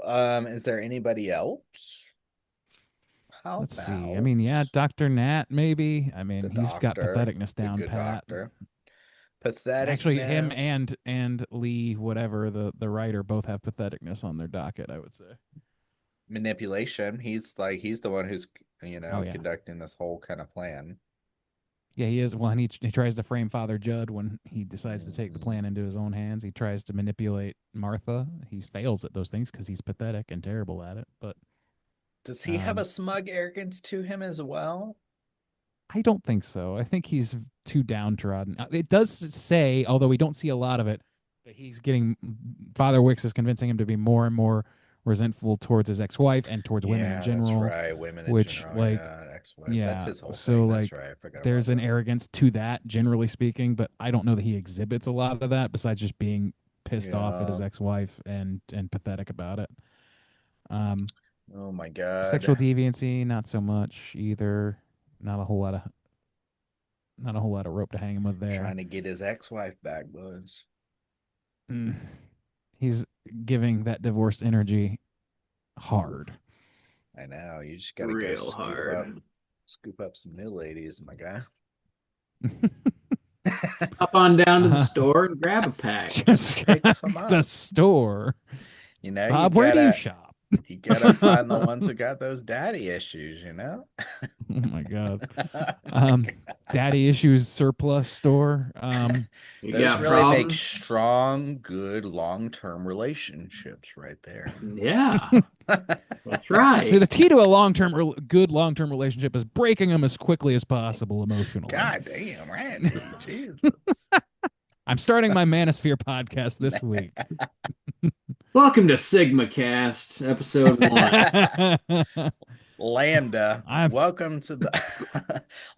Is there anybody else? How let's see. I about mean, yeah, Dr. Nat, maybe. I mean, the he's got doctor, patheticness the down good pat. doctor? Patheticness. Actually, him and Lee, whatever, the writer, both have patheticness on their docket, I would say. manipulation. He's the one who's Oh, yeah. conducting this whole kind of plan. Yeah, he is. Well, and he tries to frame Father Judd when he decides to take the Mhm. plan into his own hands. He tries to manipulate Martha. He fails at those things because he's pathetic and terrible at it. But Does he have a smug arrogance to him as well? I don't think so. I think he's too downtrodden. It does say, although we don't see a lot of it, that he's getting Father Wicks is convincing him to be more and more resentful towards his ex-wife and towards women in general. That's right. Women in which, general. like, yeah, ex-wife. yeah, That's his whole so, thing. like, That's right. I forgot there's about an that. arrogance to that, generally speaking, but I don't know that he exhibits a lot of that besides just being pissed off at his Yeah. ex-wife and pathetic about it. Oh my god. Sexual deviancy, not so much either. Not a whole lot of rope to hang him with there. Trying to get his ex-wife back, boys. He's giving that divorced energy hard. I know. You just gotta Real go hard. scoop up some new ladies, my guy. Hop on down to the store and grab a pack. Just Pick the some up. store. Bob, you where do you gotta- shop? You gotta find the ones who got those daddy issues, Oh my god. Daddy issues surplus store. You Those got really make problems? strong, good, long-term relationships right there. Yeah, that's So right. the key to a good long-term relationship is breaking them as quickly as possible emotionally. God damn, Randy. Jesus. I'm starting my Manosphere podcast this week. Welcome to Sigma Cast, episode 1. Lambda. Welcome to the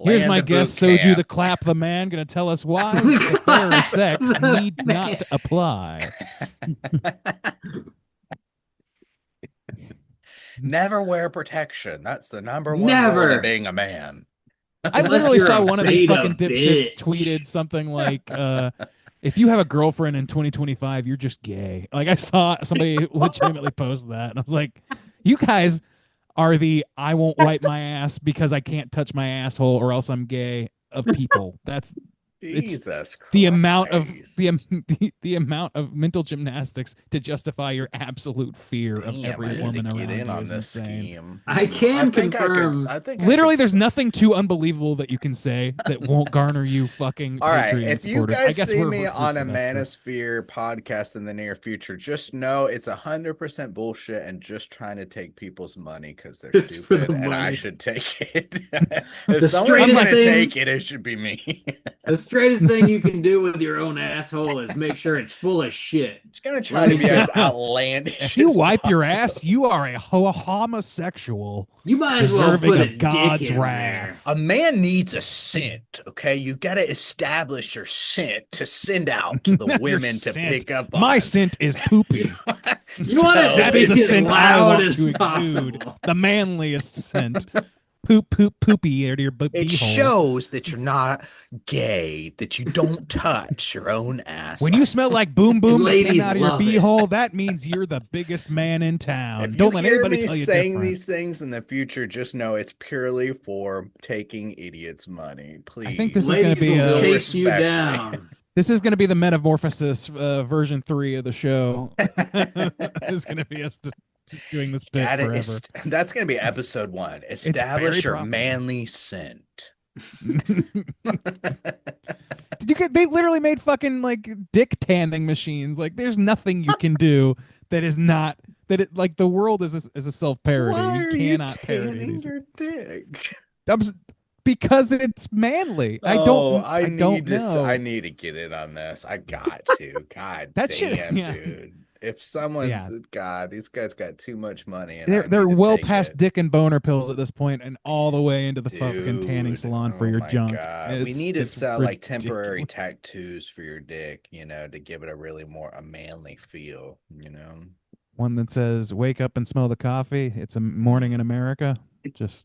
Here's Lambda my guest, boot Soju camp. the Clap the Man, going to tell us why the fairer sex The need man. not apply. Never wear protection. That's the number one Never. rule of being a man. I Unless literally you're saw a one of these beta fucking dipshits bitch. tweeted something like, if you have a girlfriend in 2025, you're just gay. Like, I saw somebody legitimately post that, and I was like, you guys are the I won't wipe my ass because I can't touch my asshole or else I'm gay of people. That's Jesus Christ. the amount of the amount of mental gymnastics to justify your absolute fear of Damn, every I need woman to around get in you on is this insane. scheme. I can think confirm. I think I Literally, could- there's nothing too unbelievable that you can say that won't garner you fucking All right, Patreon if you supporters. I guys guess see we're me rooting on a for that, so- Manosphere podcast in the near future, just know it's 100% bullshit and just trying to take people's money because they're It's for stupid, the and I money. should take it. The If someone's straightest going to thing- take it, it should be me. The straightest thing you can do with your own asshole is make sure it's full of shit. Just going to try to be as Yeah. outlandish. If you as wipe your possible. ass, you are a homosexual. You might as well Deserving put a of God's dick in wrath. A man needs a scent, okay? You got to establish your scent to send out to the Your women to scent. pick up on. My scent is poopy. You want it That to is be the as scent I loud want as to exude. possible. The manliest scent. Poopy out of your It beehole. shows that you're not gay, that you don't touch your own ass. When you smell like boom boom that came Ladies out of your love it. beehole, that means you're the biggest man in town. If Don't you let hear anybody me tell you saying different. these things in the future, just know it's purely for taking idiots' money. Please. think this is gonna Ladies be will a- chase you respect me. down. This is going to be the Metamorphosis version 3 of the show. It's going to be us doing this bit forever. That's going to be episode 1. very Establish your profitable. manly scent. They literally made fucking like dick tanning machines. Like, there's nothing you can do that is not that it like the world is a self parody. Why You are cannot you parody tanning these. your dick? Because it's manly. I don't know. I need to get in on this. I got to. God That shit- damn, yeah. dude. If someone's Yeah. God, these guys got too much money, and I They're need to well take past it. dick and boner pills at this point, and all the way into the fucking tanning Dude, salon for oh your my junk. God. We It's- need to it's sell like temporary ridiculous. tattoos for your dick, to give it a really more a manly feel, One that says "Wake up and smell the coffee." It's a morning in America. Just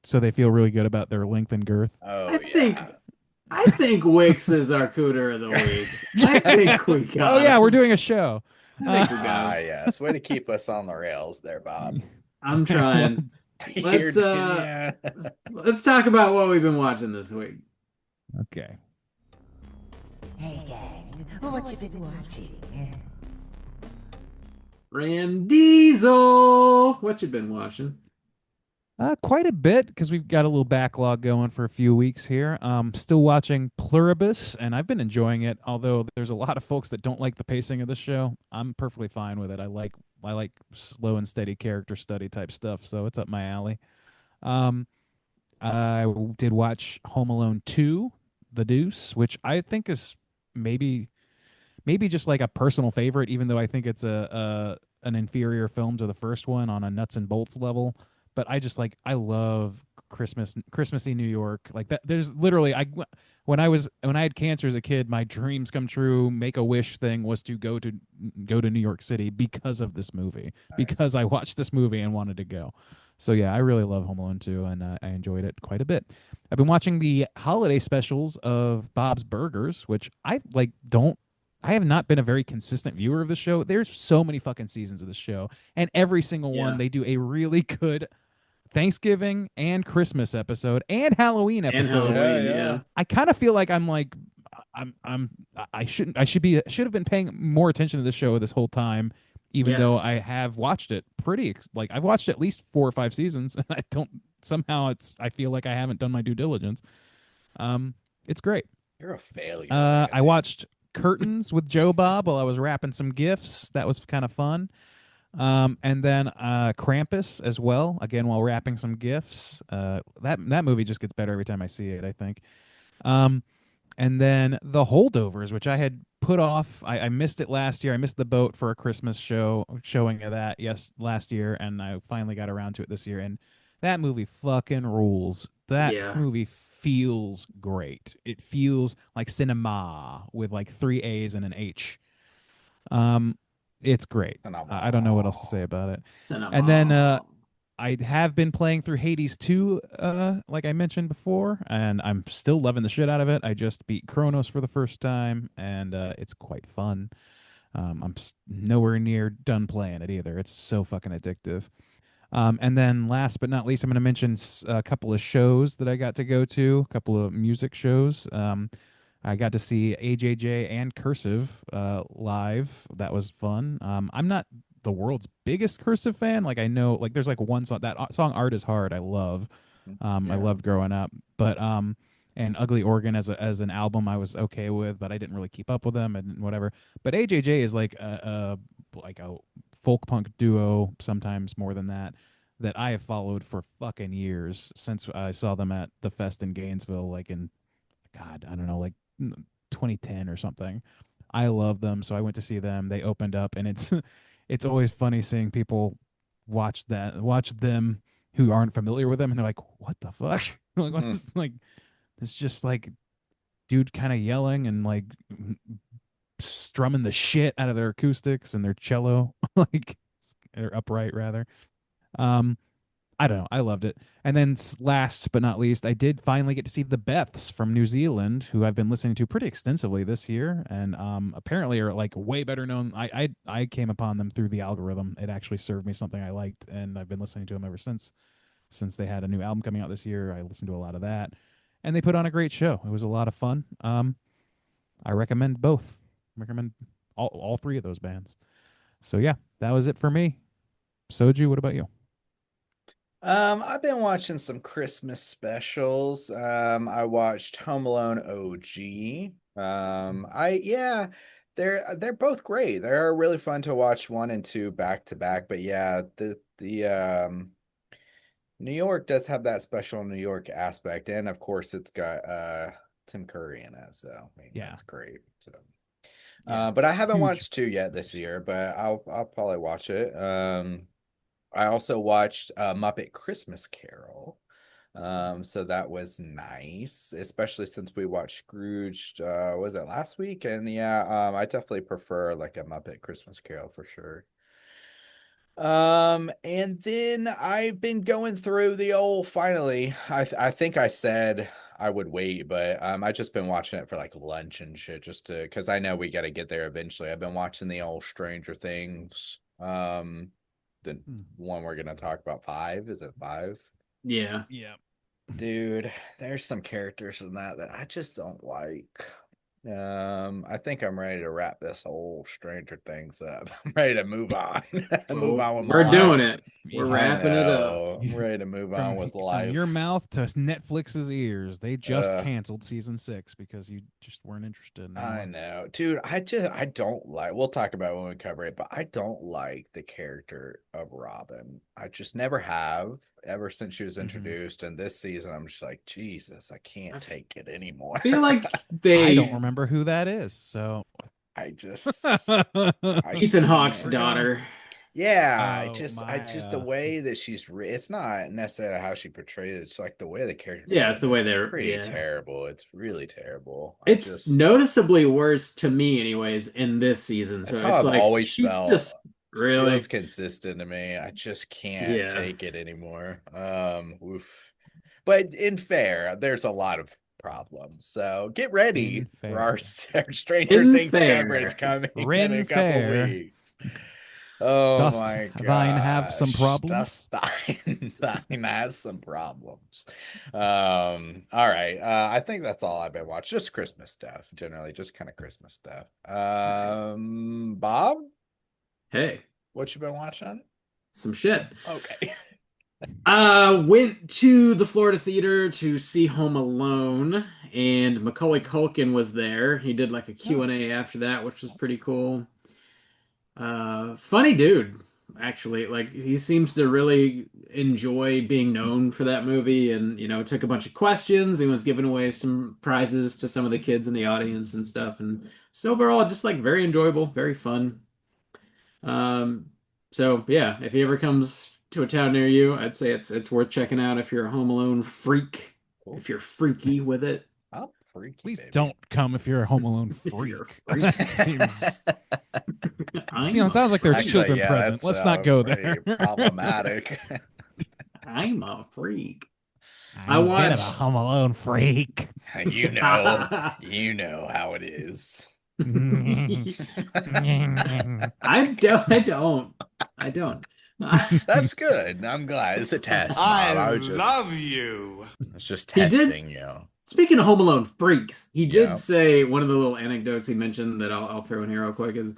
so they feel really good about their length and girth. Oh I think Wix is our cooter of the week. I think we got Oh yeah, him. we're doing a show. I think we got him. yes. Way to keep us on the rails there, Bob. I'm trying. You're- Let's talk about what we've been watching this week. Okay. Hey, gang, what you been watching? Rand Diesel, what you been watching? Quite a bit because we've got a little backlog going for a few weeks here. Still watching Pluribus, and I've been enjoying it. Although there's a lot of folks that don't like the pacing of the show, I'm perfectly fine with it. I like slow and steady character study type stuff, so it's up my alley. I did watch Home Alone 2, The Deuce, which I think is maybe just like a personal favorite, even though I think it's an inferior film to the first one on a nuts and bolts level. But I love Christmassy New York. Like that, there's literally when I had cancer as a kid, my dreams come true, make a wish thing was to go to New York City because of this movie, because I watched this movie and wanted to go. So yeah, I really love Home Alone 2, and I enjoyed it quite a bit. I've been watching the holiday specials of Bob's Burgers, which I have not been a very consistent viewer of the show. There's so many fucking seasons of the show, and every single one they do a really good Thanksgiving and Christmas episode and Halloween episode. Yeah. I kind of feel like I should have been paying more attention to the show this whole time, even though I have watched it I've watched at least 4 or 5 seasons, and I feel like I haven't done my due diligence. It's great. You're a failure. I watched Curtains with Joe Bob while I was wrapping some gifts. That was kind of fun. And then Krampus as well, again while wrapping some gifts. That movie just gets better every time I see it, I think. And then The Holdovers, which I had put off. I missed it last year. I missed the boat for a Christmas showing of that last year, and I finally got around to it this year. And that movie fucking rules. That movie feels great. It feels like cinema with like 3 A's and an H. It's great. I don't know what else to say about it. And then I have been playing through Hades 2, like I mentioned before, and I'm still loving the shit out of it. I just beat Chronos for the first time, and it's quite fun. I'm nowhere near done playing it either. It's so fucking addictive. And then last but not least, I'm going to mention a couple of shows that I got to go to, a couple of music shows. I got to see AJJ and Cursive live. That was fun. I'm not the world's biggest Cursive fan. Like, I know, like, there's like one song, that song "Art Is Hard" I love. I loved growing up. But and Ugly Organ as an album I was okay with, but I didn't really keep up with them and whatever. But AJJ is like a folk punk duo, sometimes more than that I have followed for fucking years, since I saw them at the Fest in Gainesville, like in, God, I don't know, like 2010 or something. I love them, so I went to see them. They opened up, and it's always funny seeing people watch them who aren't familiar with them, and they're like, "What the fuck?" Like, what is, like, it's just like dude kind of yelling and like strumming the shit out of their acoustics and their cello, like, or upright rather. I don't know. I loved it. And then last but not least, I did finally get to see the Beths from New Zealand, who I've been listening to pretty extensively this year, and apparently are like way better known. I came upon them through the algorithm. It actually served me something I liked, and I've been listening to them ever since. Since they had a new album coming out this year, I listened to a lot of that, and they put on a great show. It was a lot of fun. I recommend both. Recommend all three of those bands. So yeah, that was it for me. Soju, what about you? I've been watching some Christmas specials. I watched Home Alone OG. They're both great. They're really fun to watch one and two back to back. But yeah, the New York does have that special New York aspect, and of course it's got Tim Curry in it. So I mean Yeah. that's great. So Yeah. but I haven't Huge. watched two yet this year, but I'll probably watch it. I also watched Muppet Christmas Carol. So that was nice, especially since we watched Scrooge, was it last week? And yeah, I definitely prefer like a Muppet Christmas Carol for sure. And then I've been going through the old finally. I think I said I would wait, but I just been watching it for like lunch and shit just to because I know we got to get there eventually. I've been watching the old Stranger Things. The one we're gonna talk about, 5. Is it 5? Yeah. Yeah. Dude, there's some characters in that I just don't like. I think I'm ready to wrap this whole Stranger Things up. I'm ready to move on. Move on with my We're life. doing it. We're I wrapping it up. know. I'm ready to move on with life. From your mouth to Netflix's ears, they just Uh, canceled season 6 because you just weren't interested. I anymore. know, dude. I don't like. We'll talk about it when we cover it, but I don't like the character of Robin. I just never have ever since she was introduced. And this season, I'm just like, Jesus, I can't take it anymore. I feel like I don't they remember who that is. So I just, Ethan Hawke's can't. daughter. Yeah, Oh, I just the way that she's it's not necessarily how she portrays it. It's like the way the character. Yeah, it's the way they're pretty yeah. terrible. It's really terrible. It's noticeably worse to me, anyways, in this season. That's So how it's I've like always she felt. just really Feels consistent to me. I just can't Yeah. take it anymore. Oof. But in fair, there's a lot of problems. So get ready for our Stranger In Things fair. coverage coming in Rin a couple fair. weeks. Oh Dost my god. thine have some problems? Thine has some problems. All right. I think that's all I've been watching. Just Christmas stuff, generally, just kind of Christmas stuff. Bob, Hey, what you been watching? some shit. Okay. Went to the Florida Theater to see Home Alone, and Macaulay Culkin was there. He did like a Q&A after that, which was pretty cool. Funny dude, actually. Like he seems to really enjoy being known for that movie, and took a bunch of questions and was giving away some prizes to some of the kids in the audience and stuff. And so overall, just like very enjoyable, very fun. So yeah, if he ever comes to a town near you, I'd say it's worth checking out if you're a Home Alone freak. Cool. If you're freaky with it. Oh, freaky. Please baby. don't come if you're a Home Alone If you're a freak. freak. That I'm sounds like there's Actually, children yeah, present. that's, Let's not go pretty there. Problematic. I'm a freak. I I'm a bit of watched- a Home Alone freak. you know how it is. I don't. That's good. I'm glad. It's a test. Bob. I was just, love you. it's just He did- testing you. Speaking of Home Alone freaks, he did Yeah. say one of the little anecdotes he mentioned that I'll throw in here real quick is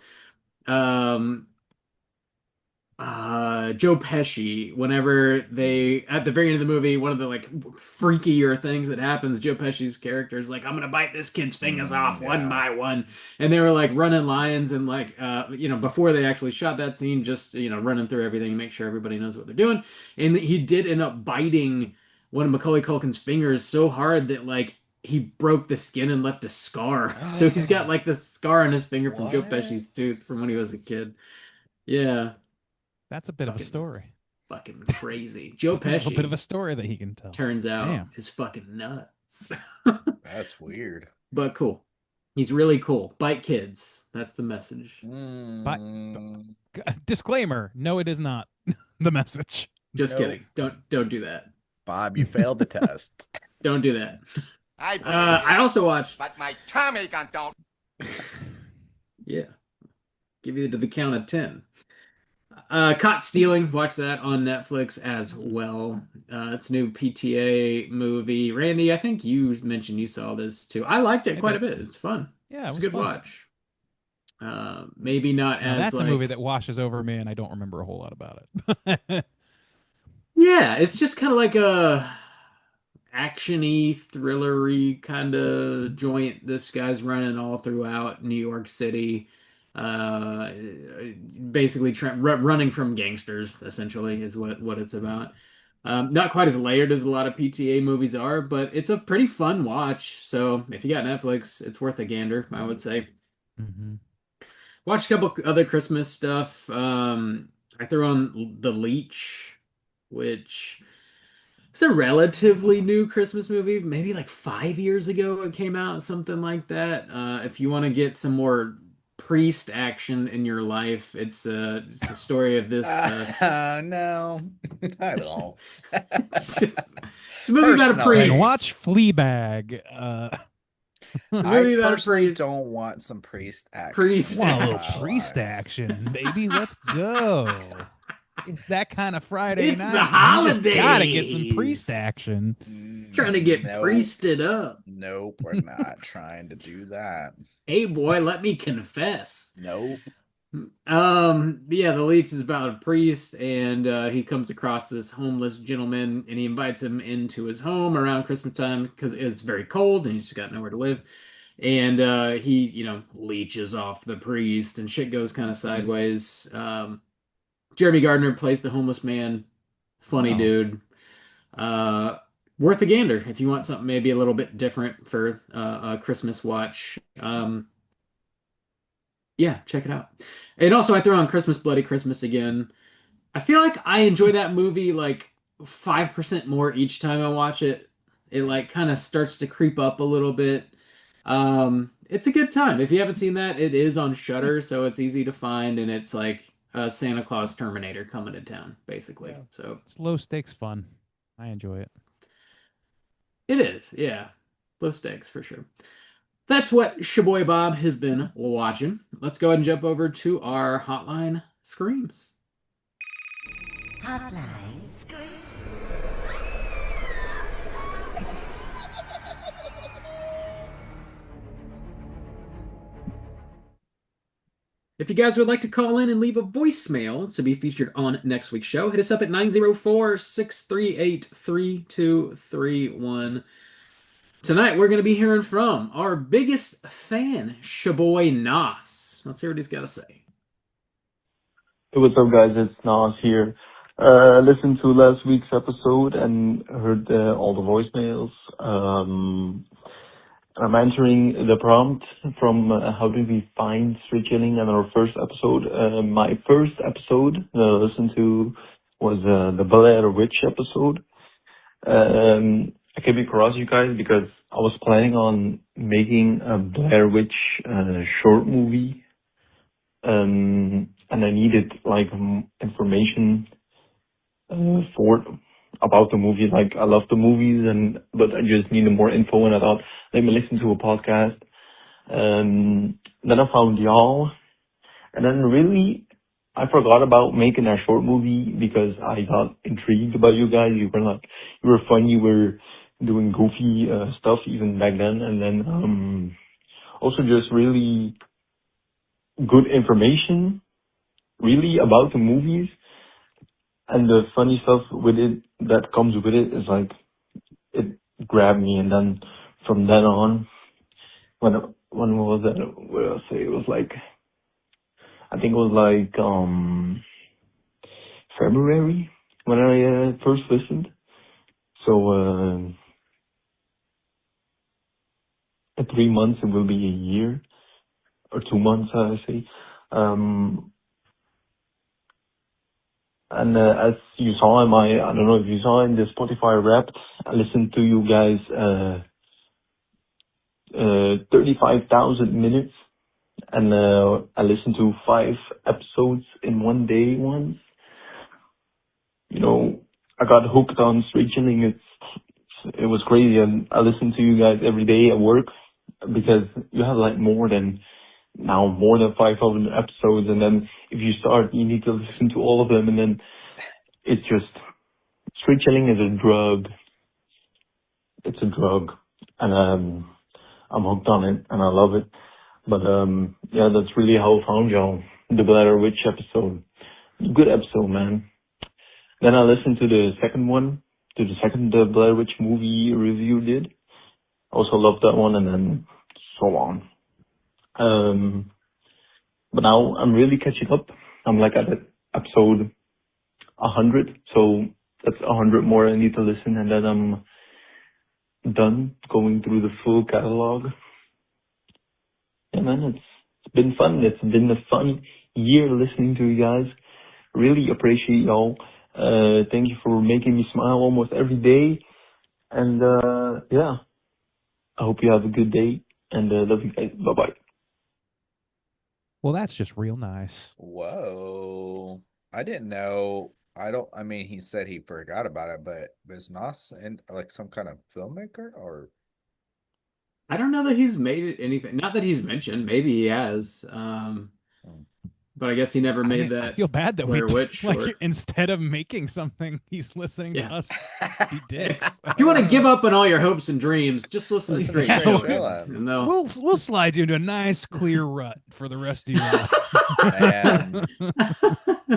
Joe Pesci, whenever they at the very end of the movie, one of the like freakier things that happens, Joe Pesci's character is like, I'm gonna bite this kid's fingers off one yeah. by one. And they were like running lines and like before they actually shot that scene, just running through everything, make sure everybody knows what they're doing. And he did end up biting one of Macaulay Culkin's fingers so hard that like he broke the skin and left a scar. So he's got like the scar on his finger from Joe What? Pesci's tooth from when he was a kid. Yeah. That's a bit of a Fucking- story. Fucking crazy. Joe It's a little Pesci, bit of a story that he can tell. turns out, Damn. is fucking nuts. That's weird. But cool. He's really cool. Bite kids. That's the message. Mm, Disclaimer: no, it is not the message. Just Nope. kidding. Don't do that. Bob, you failed the test. Don't do that. I I also watched. but my Tommy gun don't. Yeah. Give you to the count of 10. Caught Stealing. Watch that on Netflix as well. It's a new PTA movie. Randy, I think you mentioned you saw this too. I liked it quite a bit. It's fun. Yeah, It's it a was good fun. watch. Maybe not Now as that's like, a movie that washes over me, and I don't remember a whole lot about it. yeah, it's just kind of like a actiony, thrillery kind of joint. This guy's running all throughout New York City, uh, basically running from gangsters. Essentially, is what it's about. Not quite as layered as a lot of PTA movies are, but it's a pretty fun watch. So if you got Netflix, it's worth a gander, I would say. hmm Watched a couple other Christmas stuff. I threw on The Leech, which it's a relatively new Christmas movie. Maybe like 5 years ago it came out, something like that. If you want to get some more priest action in your life, it's a story of this. No, I don't. It's a movie about a Personally, Then priest. watch Fleabag. It's a I movie about a personally priest. don't want some priest action. Priest in Want a my little priest life. action, baby? Let's go. It's that kind of Friday It's the night. You just gotta get some priest holidays. action. Trying to get Nope. priested up. Nope, we're not trying to do that. Hey boy, let me confess. Nope. Yeah, The Leech is about a priest, and he comes across this homeless gentleman, and he invites him into his home around Christmas time because it's very cold and he's just got nowhere to live. And he, leeches off the priest, and shit goes kind of sideways. Jeremy Gardner plays the homeless man, funny Wow. dude. Uh, Worth a gander if you want something maybe a little bit different for a Christmas watch. Yeah, check it out. And also, I throw on Christmas Bloody Christmas again. I feel like I enjoy that movie like 5% more each time I watch it. It like kind of starts to creep up a little bit. It's a good time. If you haven't seen that, it is on Shudder, so it's easy to find, and it's like a Santa Claus Terminator coming to town, basically. Yeah. So It's low stakes fun. I enjoy it. it is, yeah. Low stakes for sure. That's what Shaboy Bob has been watching. Let's go ahead and jump over to our hotline screams. Hotline scream. If you guys would like to call in and leave a voicemail to be featured on next week's show, hit us up at 904-638-3231. Tonight, we're going to be hearing from our biggest fan, Shaboy Nas. Let's hear what he's got to say. Hey, what's up, guys? It's Nas here. Listened to last week's episode and heard all the voicemails. I'm answering the prompt from how did we find Street Chilling in our first episode. My first episode that I listened to was the Blair Witch episode. I came across you guys because I was planning on making a Blair Witch short movie. And I needed like information for about the movie. Like I love the movies, but I just needed more info. And I thought, let me listen to a podcast. Then I found y'all, and then really I forgot about making a short movie because I got intrigued by you guys. You were fun. You were doing goofy stuff even back then, and then also just really good information really about the movies, and the funny stuff with it that comes with it is like it grabbed me. And then from then on, when was that? What did I say? It was like, I think it was like February when I first listened. So in 3 months it will be a year, or 2 months I say. And as you saw in I don't know if you saw in the Spotify Wrapped, I listened to you guys 35,000 minutes, and I listened to 5 episodes in one day once. I got hooked on Street Chilling. It was crazy, and I listen to you guys every day at work because you have like more than 500 episodes, and then if you start, you need to listen to all of them, and then it's just Street Chilling is a drug. It's a drug, and I'm hooked on it, and I love it. But yeah, that's really how I found y'all. The Blair Witch episode. Good episode, man. Then I listened to the second one, to the second Blair Witch movie review did. Also loved that one, and then so on. But now I'm really catching up. I'm like at episode 100, so that's 100 more I need to listen, and then I'm done going through the full catalog. Yeah, man, it's been fun. It's been a fun year listening to you guys. Really appreciate y'all. Thank you for making me smile almost every day. And yeah, I hope you have a good day, and love you guys. Bye-bye. Well, that's just real nice. Whoa. I didn't know. I mean, he said he forgot about it, but is Nas and like some kind of filmmaker or? I don't know that he's made it anything. Not that he's mentioned. Maybe he has. But I guess he never made that. I feel bad that Blair we Witch like short. instead of making something, he's listening to us. He did. If you want to give up on all your hopes and dreams, just listen to Straight Yeah, Chillin'. And they'll- We'll slide you into a nice clear rut for the rest of your life. Man,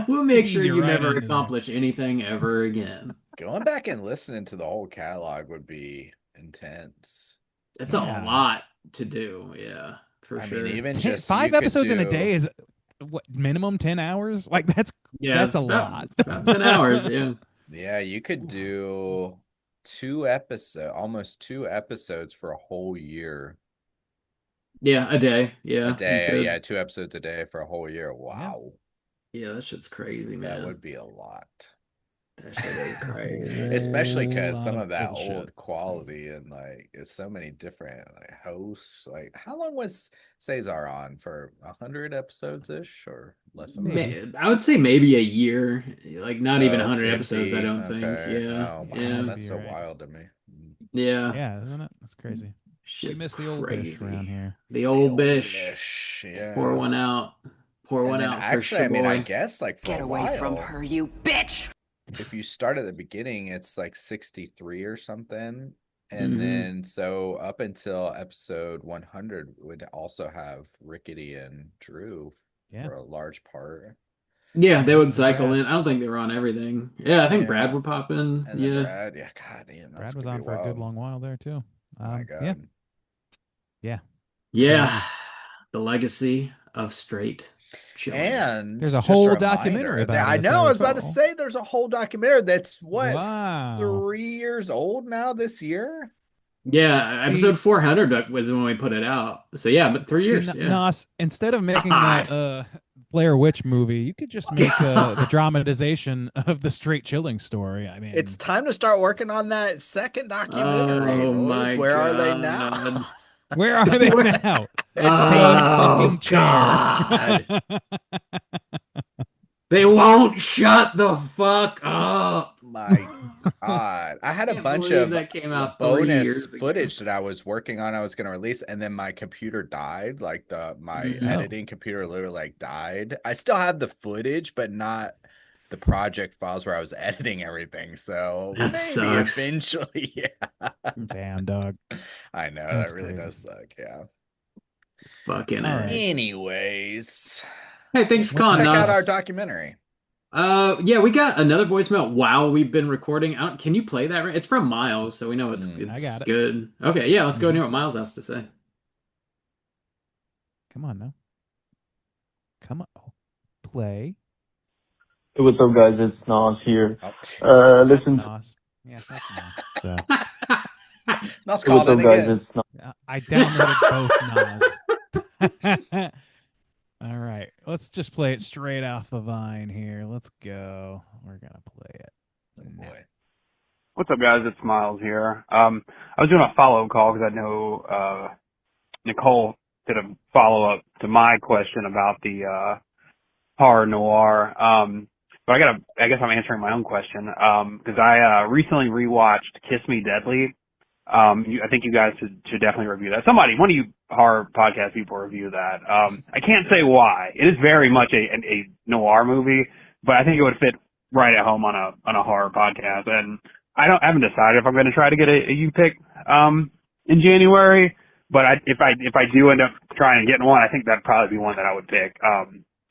we'll make Ease sure you you right never into there. accomplish anything ever again. going back and listening to the whole catalog would be intense. It's Yeah. a lot to do. Yeah, for I sure. mean, even 10 just 5 you could episodes in a do- day is what, minimum 10 hours? Like that's it's a about- lot. it's about 10 hours. Yeah. Yeah, you could do almost 2 episodes for a whole year. Yeah, a day. Yeah. A you day, could. yeah, 2 episodes a day for a whole year. Wow. Yeah, that shit's crazy, man. That would be a lot. That shit is crazy. Especially because Whole some lot of that good old shit. quality and like it's so many different like hosts. Like how long was Cesar on for 100 episodes ish or less than that? Maybe. I would say maybe a year, like not even So 100 episodes. I 50, don't think. okay. Yeah, Oh, wow, yeah, that's so Maybe, right. wild to me. yeah. Yeah, isn't it? That's crazy. We Shit's miss the old bish crazy. around here. The old bish. Bish, yeah. Pour one out. Pour And one then out for actually, I mean, I Shaboy. guess like for Get a away from while, her, you bitch! if you start at the beginning, it's like 63 or something. And Mhm. then so up until episode 100 would also have Rickety and Drew Yeah. for a large part. Yeah, they would cycle Brad. in. I don't think they were on everything. Yeah, I think Yeah. Brad would pop in. And then Yeah. Brad, yeah, God damn, that's Brad was gonna on be for a good wild. long while there too. Oh my God. Yeah. Yeah. Crazy. The legacy of Straight Chillin'. And There's a just whole reminder documentary that- about I us know, I was about to also. say there's a whole documentary that's what Wow. 3 years old now this year. Yeah, episode See- 400 was when we put it out. So yeah, but 3 years. See, Yeah. Nas, instead of making that Blair Witch movie, you could just make the dramatization of the Straight Chilling story. I mean, It's time to start working on that second documentary. Oh boys. my Where are they God. now? where are they now? Oh, Same fucking chair. They won't shut the fuck up. My God. I had a Can't bunch believe of that came out 3 bonus years ago. footage that I was working on, I was going to release, and then my computer died. Like my Mhm. editing computer literally like died. I still have the footage, but not the project files where I was editing everything. So That maybe sucks. eventually, yeah. Damn, dog. I know That's that really crazy. does suck. Yeah. Fucking All A. right. Anyways, Hey, thanks for Let's calling, check Nas. out our documentary. Yeah, we got another voicemail while we've been recording. Can you play that? Right? It's from Miles, so we know it's I it's got it. good. Okay, yeah, let's go and hear what Miles has to say. Come on now. Come on. Play. Hey, what's up, guys? It's Nas here. Oh, That's Listen. Nas. Yeah, that's Nas. So, let's Hey, call what's it up, guys? again. It's Nas. I downloaded both Nas. All right, let's just play it straight off the vine here. Let's go. We're gonna play it. Oh, boy. What's up, guys? It's Miles here. I was doing a follow-up call because I know Nicole did a follow-up to my question about the horror noir. But I guess I'm answering my own question because I recently rewatched Kiss Me Deadly. I think you guys should definitely review that. One of you horror podcast people review that. I can't say why. It is very much a noir movie, but I think it would fit right at home on a horror podcast. And I haven't decided if I'm going to try to get a U pick in January. But if I do end up trying and getting one, I think that'd probably be one that I would pick.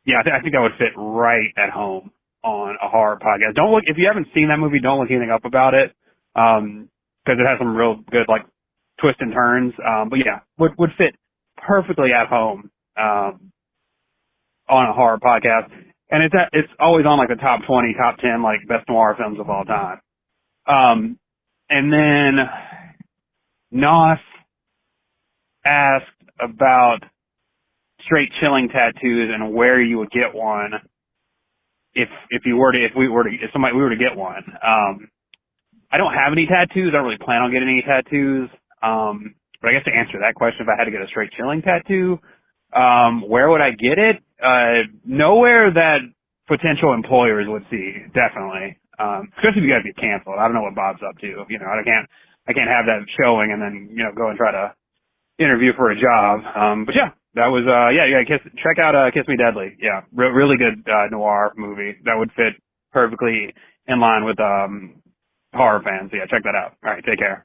Yeah, I think that would fit right at home on a horror podcast. Don't look, if you haven't seen that movie, don't look anything up about it, because it has some real good, like, twists and turns. But yeah, would fit perfectly at home, on a horror podcast. And it's always on, like, the top 20, top 10, like, best noir films of all time. And then Nos asked about straight chilling tattoos and where you would get one if we were to get one. I don't have any tattoos. I don't really plan on getting any tattoos. But I guess to answer that question, if I had to get a straight chilling tattoo, where would I get it? Nowhere that potential employers would see, definitely. Especially if you guys get canceled. I don't know what Bob's up to. You know, I can't have that showing and then, you know, go and try to interview for a job. But yeah, that was, check out, Kiss Me Deadly. Yeah. Really good, noir movie that would fit perfectly in line with, horror fans. So yeah, check that out. All right. Take care.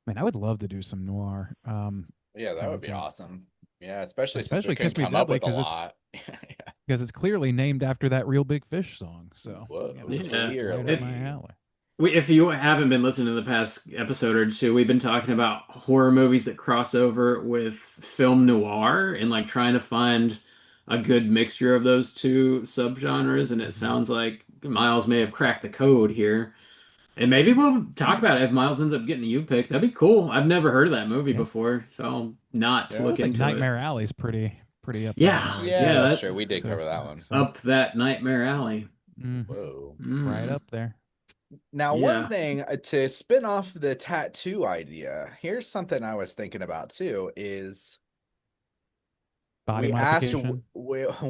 Man, I would love to do some noir. Yeah, that would be content. awesome. Yeah, especially Especially since we Kiss can Me come up Deadly, with a 'cause it's- lot. Because it's clearly named after that Real Big Fish song. So Whoa, Yeah. clearly. right up my alley. If you haven't been listening to the past episode or two, we've been talking about horror movies that cross over with film noir and like trying to find a good mixture of those two subgenres. And it sounds like Miles may have cracked the code here. And maybe we'll talk about it if Miles ends up getting a U pick. That'd be cool. I've never heard of that movie before, so I'll not Yeah. look Like into Nightmare it. Alley's pretty up. Yeah, Yeah, that- sure. We did cover that one. Up that Nightmare Alley. Whoa. Right up there. Now, Yeah. one thing to spin off the tattoo idea, here's something I was thinking about too, is Body we asked modification.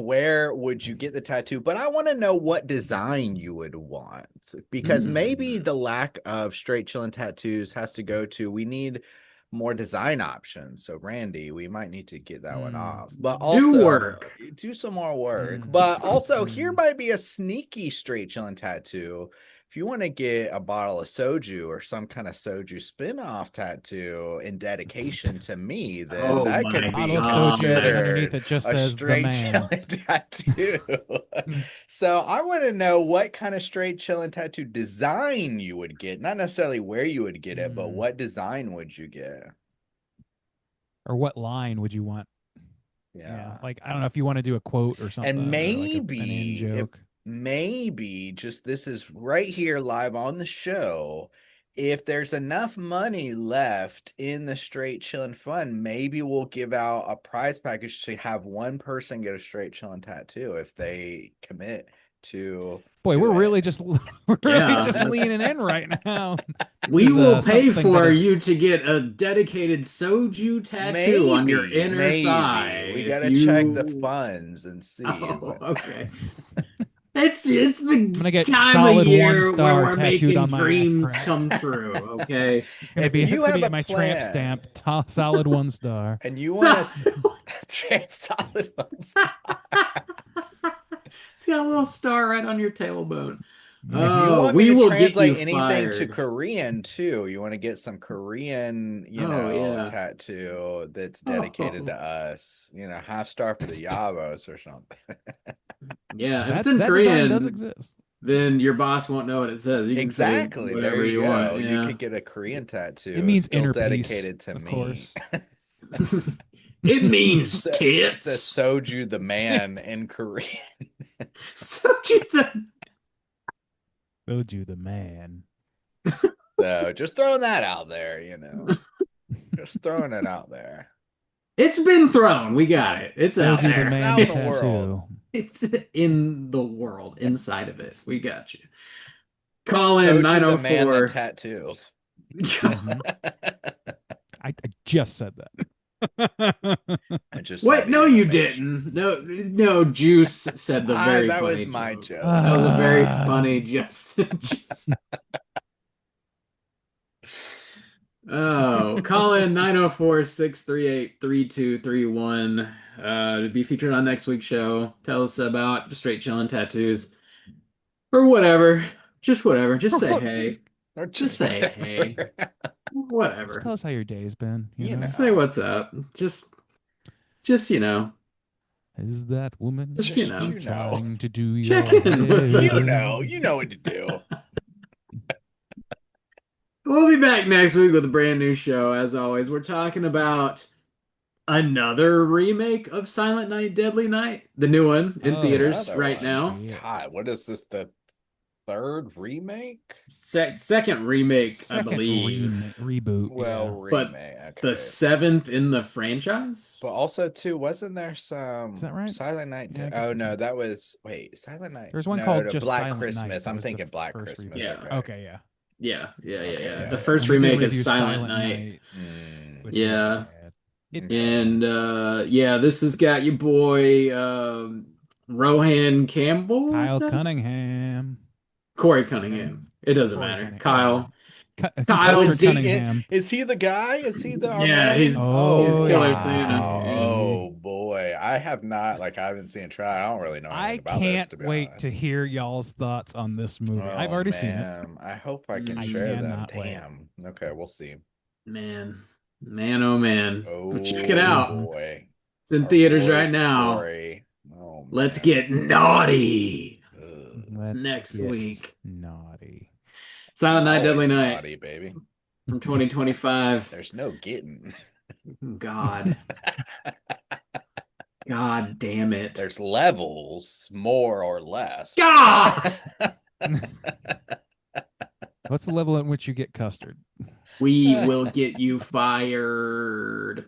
where would you get the tattoo, but I want to know what design you would want, because maybe the lack of straight chilling tattoos has to go to, we need more design options. So Randy, we might need to get that one off, but also do some more work. But also here might be a sneaky straight chilling tattoo. If you want to get a bottle of soju or some kind of soju spin-off tattoo in dedication to me, then that could be Bottle of soju, and considered underneath it just a says the straight man. chilling tattoo. So I want to know what kind of straight chilling tattoo design you would get, not necessarily where you would get it, but what design would you get? Or what line would you want? Yeah. Like, I don't know if you want to do a quote or something. And or like maybe an in if- joke. maybe just this is right here live on the show, if there's enough money left in the straight chillin' fund, maybe we'll give out a prize package to have one person get a straight chillin' tattoo if they commit to Boy, we're it. really just Yeah. leaning in right now. We This is, will pay something that for is- you to get a dedicated soju tattoo on your inner thigh. We if gotta you- check the funds and see. Oh, okay. It's the gonna get time solid of year 1-star where we're tattooed making on my ass dreams crack. come true. Okay. It's gonna If be, you it's gonna have be a my tramp plan- stamp, solid 1-star. And you want to solid ones. It's got a little star right on your tailbone. If you Oh, want we me to will get translate you anything to fired. Korean too, you want to get some Korean, tattoo that's dedicated to us. Half star for the Yavos or something. Yeah, if That, it's in that design Korean, does exist. then your boss won't know what it says. You can say Exactly. whatever There you go. want. You Yeah. could get a Korean tattoo. It means still inner peace, dedicated to of me. course. It means It tits. says Soju the man in Korean. Soju the Soju the man. So just throwing that out there, just throwing it out there. It's been thrown. We got it. It's out Soju the there. man out in the tattoo. world. It's in the world, inside of it. We got you. Call in Soju the man the 904. tattoo. I just said that. I just Wait, had no, the you information. didn't. No, Juice said the very that funny was my joke. joke. That was a very funny Justin. Oh, call in 904-638-3231 to be featured on next week's show. Tell us about straight chillin' tattoos or whatever. Just whatever. Just say hey. Or Just say hey. Whatever. Tell us how your day's been. You know? Say what's up. Just Just, you know, Is that woman Just, you know. trying to do your check in with head You know what to do. We'll be back next week with a brand new show. As always, we're talking about another remake of Silent Night, Deadly Night, the new one in theaters Another right one. now. God, what is this? The third remake? Second remake, I Second believe. reboot. Well, yeah. remake. Okay. The seventh in the franchise. But also, too, wasn't there some Is that right? Silent Night? Yeah, I guess oh it's no, right. that was Silent Night. There's one no, called no, just Black Silent Night. Christmas. That I'm was the thinking Black first Christmas. reboot. Okay. Okay, yeah. Yeah. Okay, The yeah. first And we did remake review is Silent Night. which Yeah. was bad. And this has got your boy Rohan Campbell. Kyle is this? Cunningham. Corey Cunningham. It doesn't Corey matter. Cunningham. Kyle. Kyle is, he, Cunningham. is he the guy? Is he the Yeah, he's Killer wow. Santa. Oh boy. I haven't seen a trailer. I don't really know anything I about can't this, to be wait honest. to hear y'all's thoughts on this movie. I've already seen it. I hope I can I share them. cannot wait. Damn. Okay, we'll see. Man, oh man. Oh, Check it out. boy. It's in Our theaters boy right now. Corey. Oh, Let's man. get naughty Let's next get week. naughty. Silent Night, Deadly Always Night naughty, baby. from 2025. There's no getting. God. God damn it. There's levels, more or less. God! What's the level at which you get custard? We will get you fired.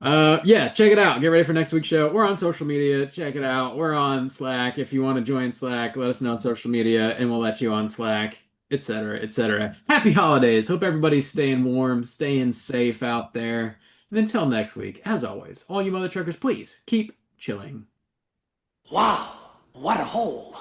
Check it out. Get ready for next week's show. We're on social media. Check it out. We're on Slack. If you want to join Slack, let us know on social media and we'll let you on Slack, etc., etc. Happy holidays. Hope everybody's staying warm, staying safe out there. And until next week, as always, all you mother truckers, please keep chilling. Wow, what a hole.